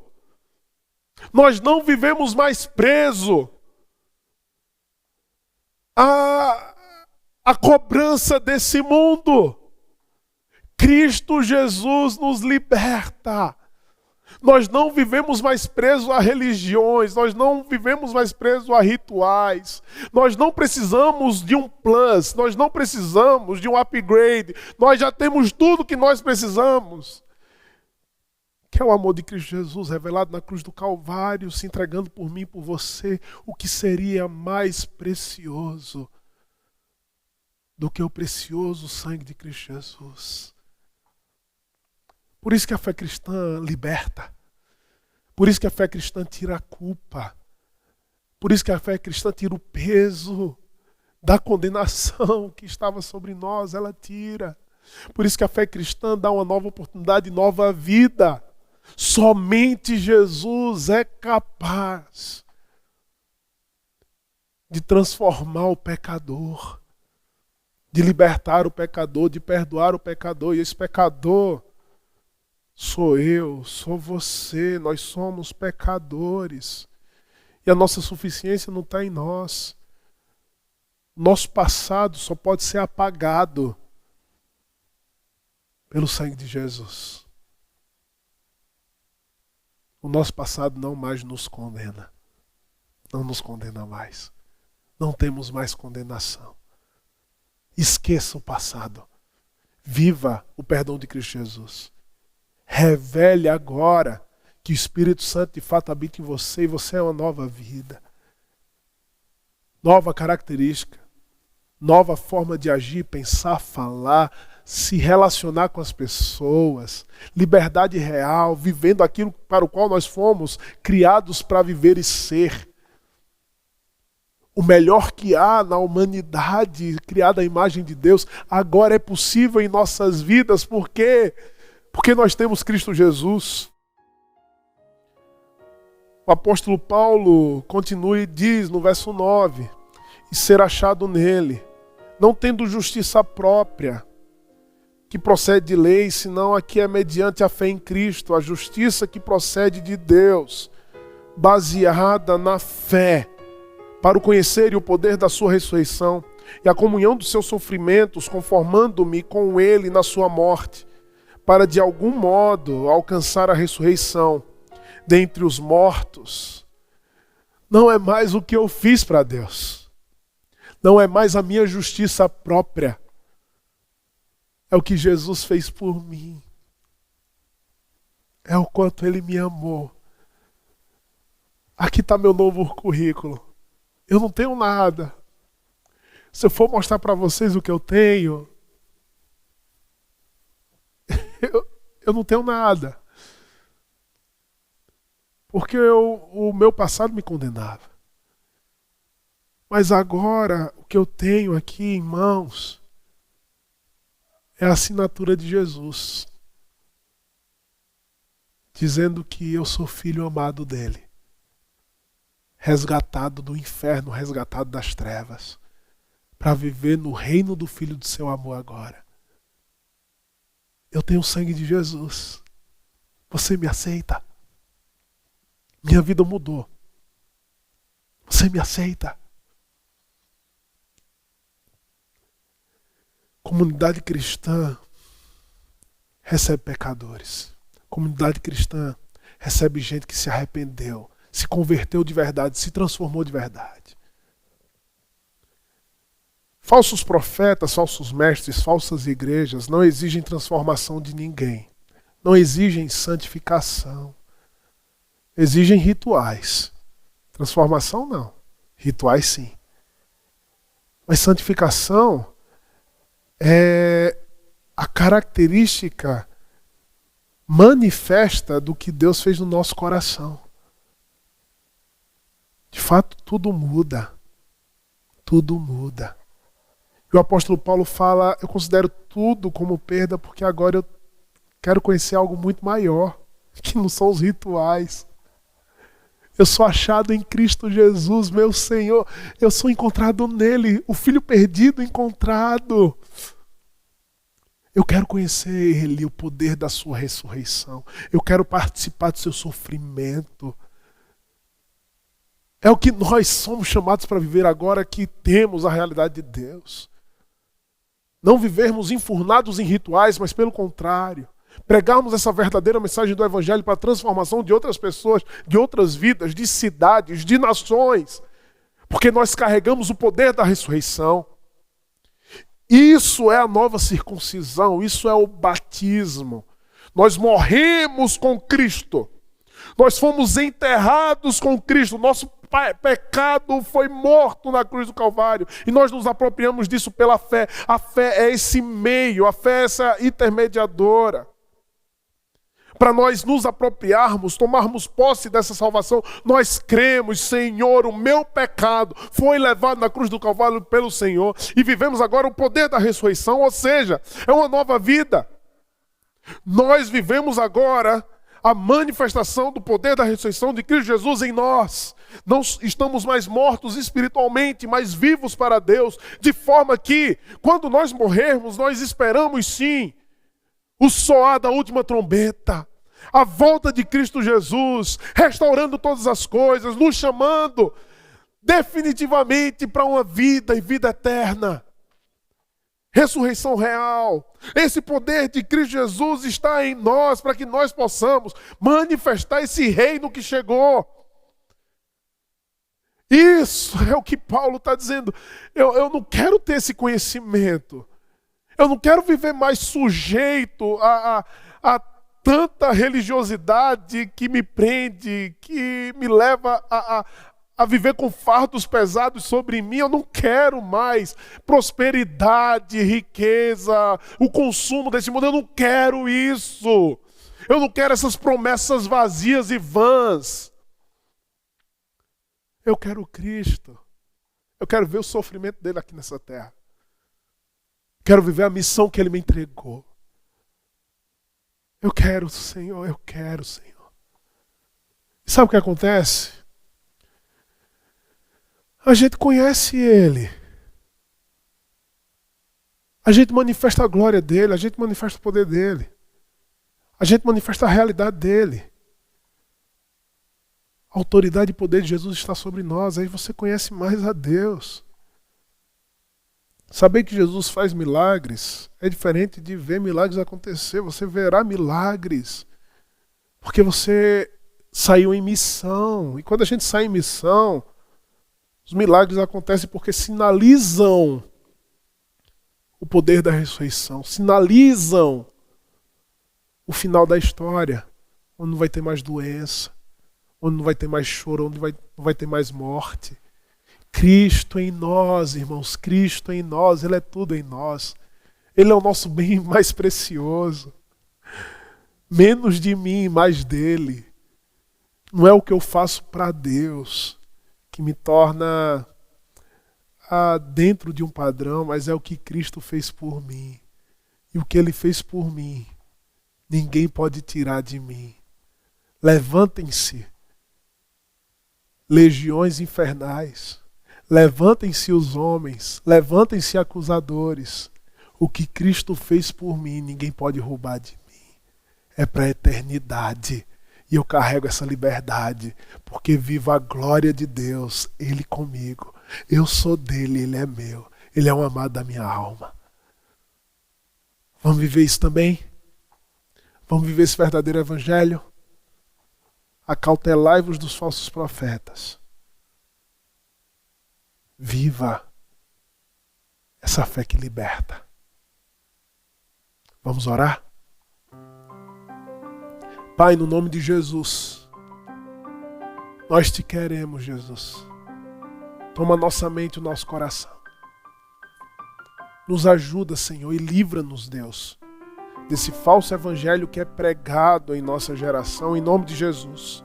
Nós não vivemos mais presos à cobrança desse mundo. Cristo Jesus nos liberta. Nós não vivemos mais presos a religiões, nós não vivemos mais presos a rituais. Nós não precisamos de um plus, nós não precisamos de um upgrade. Nós já temos tudo que nós precisamos. Que é o amor de Cristo Jesus revelado na cruz do Calvário, se entregando por mim e por você. O que seria mais precioso do que o precioso sangue de Cristo Jesus? Por isso que a fé cristã liberta. Por isso que a fé cristã tira a culpa. Por isso que a fé cristã tira o peso da condenação que estava sobre nós, ela tira. Por isso que a fé cristã dá uma nova oportunidade, nova vida. Somente Jesus é capaz de transformar o pecador, de libertar o pecador, de perdoar o pecador. E esse pecador sou eu, sou você, nós somos pecadores. E a nossa suficiência não está em nós. Nosso passado só pode ser apagado pelo sangue de Jesus. O nosso passado não mais nos condena. Não nos condena mais. Não temos mais condenação. Esqueça o passado. Viva o perdão de Cristo Jesus. Revele agora que o Espírito Santo de fato habita em você e você é uma nova vida. Nova característica, nova forma de agir, pensar, falar, se relacionar com as pessoas, liberdade real, vivendo aquilo para o qual nós fomos criados para viver e ser. O melhor que há na humanidade, criada à imagem de Deus, agora é possível em nossas vidas. Por quê? Porque nós temos Cristo Jesus. O apóstolo Paulo continua e diz no verso 9, e ser achado nele, não tendo justiça própria, que procede de lei, senão a que é mediante a fé em Cristo, a justiça que procede de Deus, baseada na fé, para o conhecer e o poder da sua ressurreição, e a comunhão dos seus sofrimentos, conformando-me com ele na sua morte, para de algum modo alcançar a ressurreição dentre os mortos. Não é mais o que eu fiz para Deus. Não é mais a minha justiça própria. É o que Jesus fez por mim. É o quanto Ele me amou. Aqui está meu novo currículo. Eu não tenho nada. Se eu for mostrar para vocês o que eu tenho, eu não tenho nada. Porque o meu passado me condenava. Mas agora, o que eu tenho aqui em mãos é a assinatura de Jesus, dizendo que eu sou filho amado dele, resgatado do inferno, resgatado das trevas, para viver no reino do Filho do seu amor agora. Eu tenho o sangue de Jesus. Você me aceita? Minha vida mudou. Você me aceita? Comunidade cristã recebe pecadores. Comunidade cristã recebe gente que se arrependeu, se converteu de verdade, se transformou de verdade. Falsos profetas, falsos mestres, falsas igrejas não exigem transformação de ninguém. Não exigem santificação. Exigem rituais. Transformação não. Rituais sim. Mas santificação é a característica manifesta do que Deus fez no nosso coração. De fato, tudo muda. Tudo muda. E o apóstolo Paulo fala, eu considero tudo como perda porque agora eu quero conhecer algo muito maior, que não são os rituais. Eu sou achado em Cristo Jesus, meu Senhor. Eu sou encontrado nele, o filho perdido encontrado. Eu quero conhecer ele, o poder da sua ressurreição. Eu quero participar do seu sofrimento. É o que nós somos chamados para viver agora que temos a realidade de Deus. Não vivermos enfurnados em rituais, mas pelo contrário. Pregarmos essa verdadeira mensagem do Evangelho para a transformação de outras pessoas, de outras vidas, de cidades, de nações. Porque nós carregamos o poder da ressurreição. Isso é a nova circuncisão, isso é o batismo. Nós morremos com Cristo. Nós fomos enterrados com Cristo. Nosso pecado foi morto na cruz do Calvário. E nós nos apropriamos disso pela fé. A fé é esse meio, a fé é essa intermediadora. Para nós nos apropriarmos, tomarmos posse dessa salvação, nós cremos, Senhor, o meu pecado foi levado na cruz do Calvário pelo Senhor e vivemos agora o poder da ressurreição, ou seja, é uma nova vida. Nós vivemos agora a manifestação do poder da ressurreição de Cristo Jesus em nós. Não estamos mais mortos espiritualmente, mas vivos para Deus, de forma que, quando nós morrermos, nós esperamos sim o soar da última trombeta, a volta de Cristo Jesus, restaurando todas as coisas, nos chamando definitivamente para uma vida e vida eterna. Ressurreição real. Esse poder de Cristo Jesus está em nós para que nós possamos manifestar esse reino que chegou. Isso é o que Paulo está dizendo. Eu não quero ter esse conhecimento. Eu não quero viver mais sujeito a tanta religiosidade que me prende, que me leva a viver com fardos pesados sobre mim. Eu não quero mais prosperidade, riqueza, o consumo desse mundo. Eu não quero isso. Eu não quero essas promessas vazias e vãs. Eu quero Cristo. Eu quero ver o sofrimento dele aqui nessa terra. Quero viver a missão que ele me entregou. Eu quero, Senhor, eu quero, Senhor. E sabe o que acontece? A gente conhece ele. A gente manifesta a glória dele, a gente manifesta o poder dele. A gente manifesta a realidade dele. A autoridade e poder de Jesus está sobre nós. Aí você conhece mais a Deus. Saber que Jesus faz milagres é diferente de ver milagres acontecer. Você verá milagres porque você saiu em missão. E quando a gente sai em missão, os milagres acontecem porque sinalizam o poder da ressurreição, sinalizam o final da história, onde não vai ter mais doença, onde não vai ter mais choro, onde não vai ter mais morte. Cristo em nós, irmãos, Cristo em nós, Ele é tudo em nós. Ele é o nosso bem mais precioso. Menos de mim, mais dele. Não é o que eu faço para Deus que me torna dentro de um padrão, mas é o que Cristo fez por mim. E o que Ele fez por mim, ninguém pode tirar de mim. Levantem-se, legiões infernais. Levantem-se os homens, levantem-se acusadores. O que Cristo fez por mim, ninguém pode roubar de mim. É para a eternidade. E eu carrego essa liberdade, porque vivo a glória de Deus, Ele comigo. Eu sou dele, Ele é meu. Ele é um amado da minha alma. Vamos viver isso também? Vamos viver esse verdadeiro evangelho? Acautelai-vos dos falsos profetas. Viva essa fé que liberta. Vamos orar? Pai, no nome de Jesus, nós te queremos, Jesus. Toma nossa mente e o nosso coração. Nos ajuda, Senhor, e livra-nos, Deus, desse falso evangelho que é pregado em nossa geração, em nome de Jesus.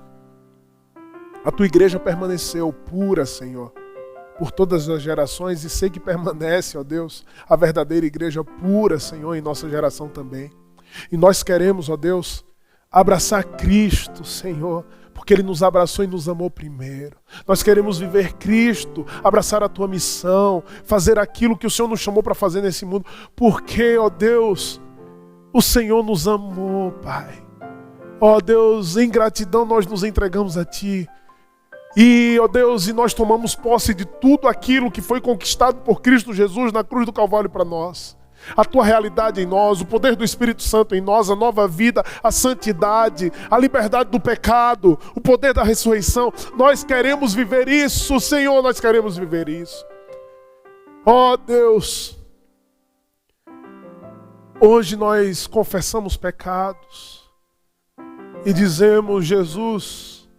A tua igreja permaneceu pura, Senhor, por todas as gerações, e sei que permanece, ó Deus, a verdadeira igreja pura, Senhor, em nossa geração também. E nós queremos, ó Deus, abraçar Cristo, Senhor, porque Ele nos abraçou e nos amou primeiro. Nós queremos viver Cristo, abraçar a tua missão, fazer aquilo que o Senhor nos chamou para fazer nesse mundo, porque, ó Deus, o Senhor nos amou, Pai. Ó Deus, em gratidão nós nos entregamos a Ti. E, ó Deus, e nós tomamos posse de tudo aquilo que foi conquistado por Cristo Jesus na cruz do Calvário para nós. A tua realidade em nós, o poder do Espírito Santo em nós, a nova vida, a santidade, a liberdade do pecado, o poder da ressurreição. Nós queremos viver isso, Senhor, nós queremos viver isso. Ó Deus, hoje nós confessamos pecados e dizemos: Jesus,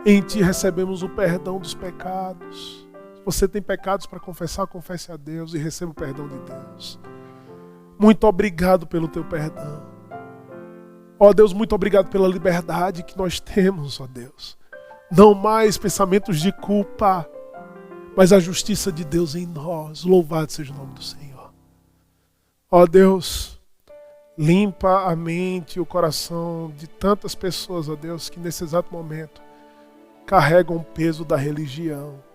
em Ti recebemos o perdão dos pecados. Se você tem pecados para confessar, confesse a Deus e receba o perdão de Deus. Muito obrigado pelo Teu perdão. Ó Deus, muito obrigado pela liberdade que nós temos, ó Deus. Não mais pensamentos de culpa, mas a justiça de Deus em nós. Louvado seja o nome do Senhor. Ó Deus, limpa a mente e o coração de tantas pessoas, ó Deus, que nesse exato momento carregam o peso da religião.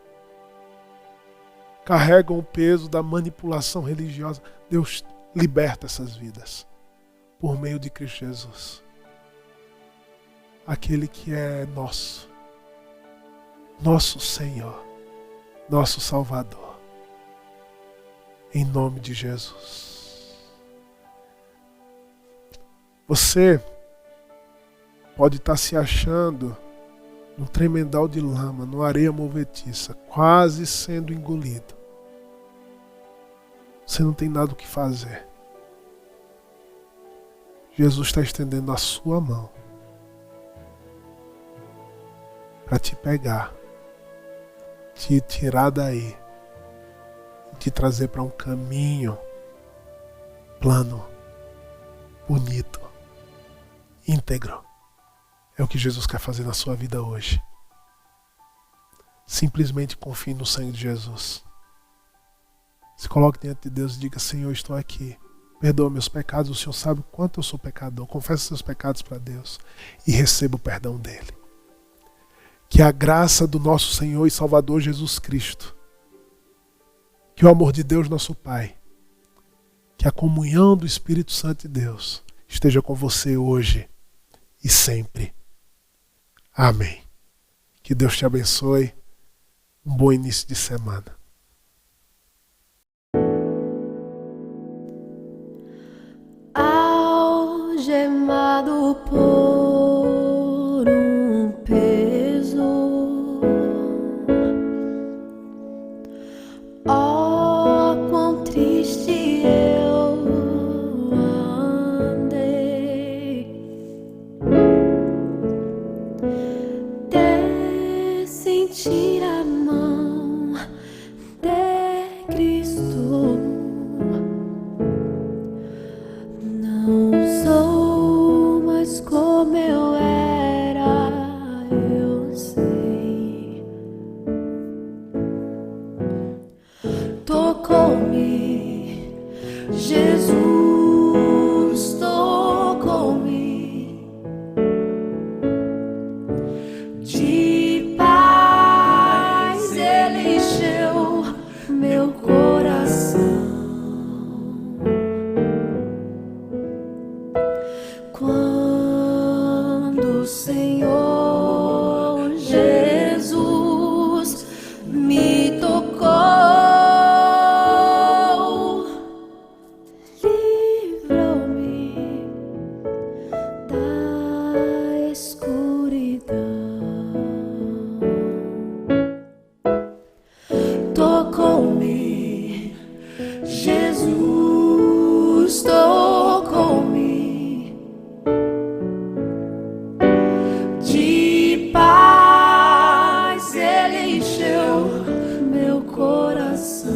Carregam o peso da manipulação religiosa. Deus, liberta essas vidas por meio de Cristo Jesus. Aquele que é nosso Senhor, nosso Salvador. Em nome de Jesus. Você pode estar se achando num tremendal de lama, numa areia movediça, quase sendo engolido. Você não tem nada o que fazer. Jesus está estendendo a sua mão para te pegar, te tirar daí e te trazer para um caminho plano, bonito, íntegro. É o que Jesus quer fazer na sua vida hoje. Simplesmente confie no sangue de Jesus. Se coloque diante de Deus e diga: Senhor, estou aqui. Perdoa meus pecados. O Senhor sabe o quanto eu sou pecador. Confesse seus pecados para Deus e receba o perdão dele. Que a graça do nosso Senhor e Salvador Jesus Cristo, que o amor de Deus nosso Pai, que a comunhão do Espírito Santo de Deus esteja com você hoje e sempre. Amém. Que Deus te abençoe. Um bom início de semana. Algemado por um peso, oh, quão triste eu andei, de sentir a mão de Cristo. Não sou mais como eu era, eu sei. Tocou-me, Jesus tocou-me, de paz ele encheu meu coração. Quando o Senhor Jesus me tocou, livrou-me da escuridão. Tocou-me, Jesus tocou-me, de paz ele encheu meu coração.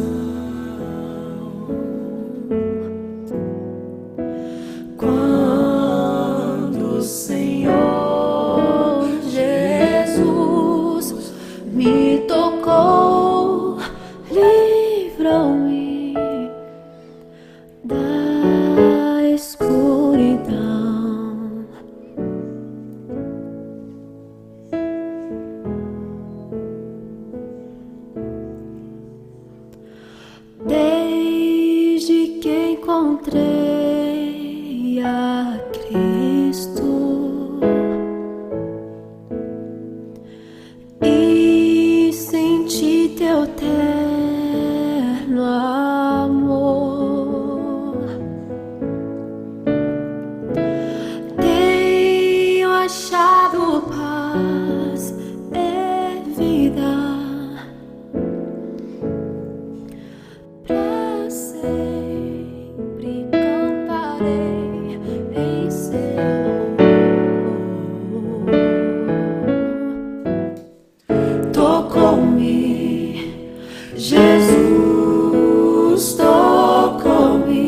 Quando o Senhor Jesus me tocou, livrou-me da escuridão. Desde que encontrei a Cristo e senti teu terno amor, tenho achado paz e vida. Pra sempre cantarei em seu louvor. Tocou-me, Jesus tocou-me,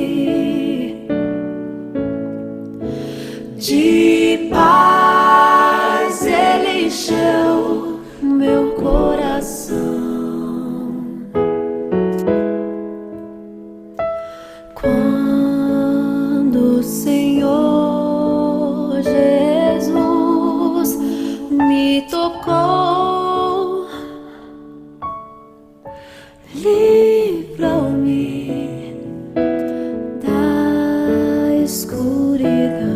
de paz ele encheu meu coração. Quando o Senhor Jesus me tocou, livrou-me da escuridão.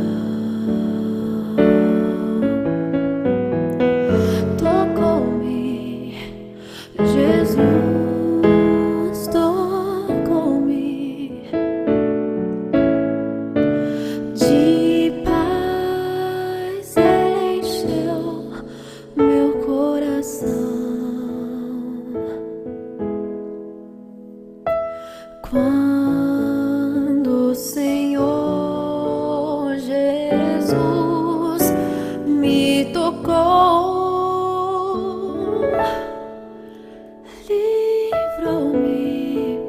Tocou-me, Jesus tocou-me, Jesus me tocou. Livrou-me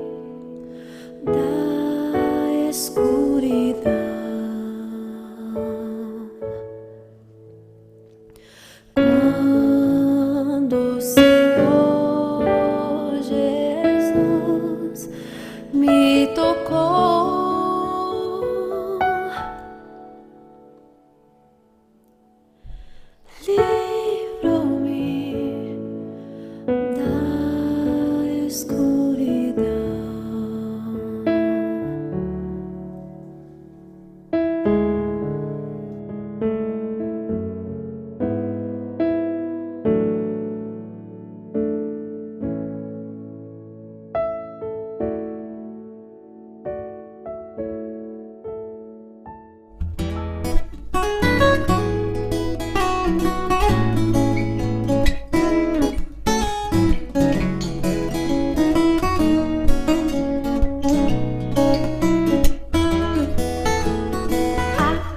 da escuridão. Quando o Senhor Jesus me tocou, livrou-me da escuridão.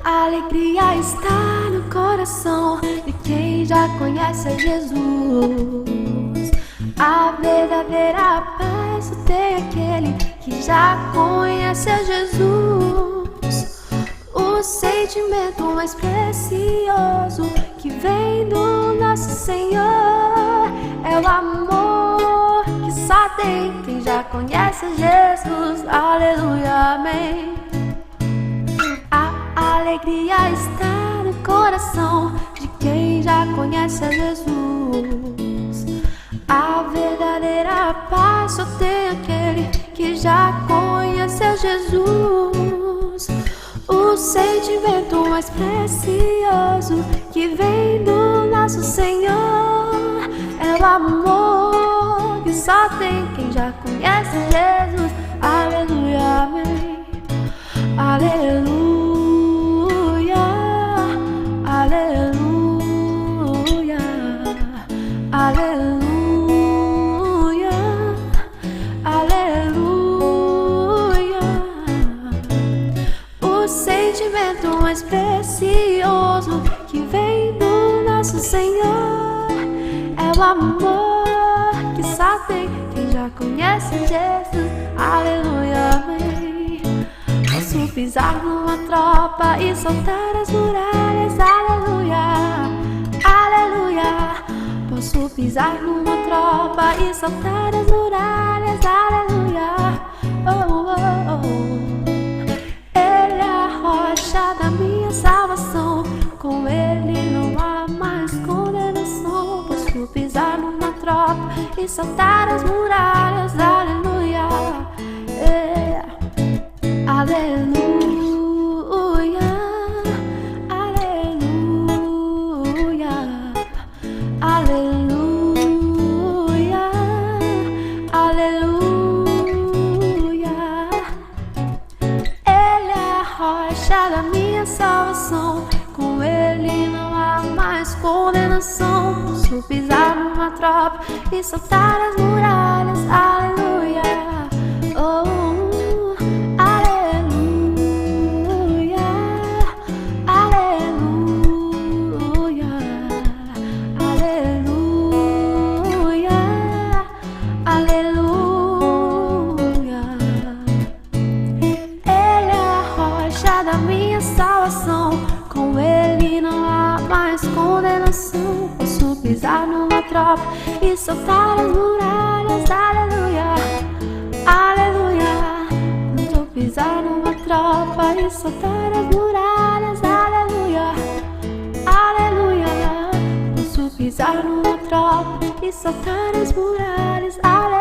A alegria está no coração de quem já conhece a Jesus. A verdadeira paz só tem aquele que já conhece a Jesus. O sentimento mais precioso que vem do nosso Senhor é o amor que só tem quem já conhece a Jesus. Aleluia, amém. A alegria está no coração de quem já conhece a Jesus. A verdadeira paz só tem aquele que já conhece a Jesus. O sentimento mais precioso que vem do nosso Senhor é o amor que só tem quem já conhece Jesus. Aleluia, amém. Aleluia, aleluia, aleluia, aleluia. O sentimento mais precioso que vem do nosso Senhor é o amor que só tem quem já conhece Jesus. Aleluia, amém. Posso pisar numa tropa e soltar as muralhas. Aleluia, aleluia. Posso pisar numa tropa e soltar as muralhas. Aleluia, oh, oh, oh. Ele é a rocha da minha salvação, com ele não há mais condenação. Posso pisar numa tropa e soltar as muralhas. Aleluia, aleluia, aleluia, aleluia, aleluia. Ele é a rocha da minha salvação, com ele não há mais condenação. Posso pisar numa tropa e soltar as muralhas. Aleluia, oh. Da minha salvação, com ele não há mais condenação. Posso pisar numa tropa e soltar as muralhas. Aleluia, aleluia. Posso pisar numa tropa e soltar as muralhas. Aleluia, aleluia. Posso pisar numa tropa e soltar as muralhas. Aleluia.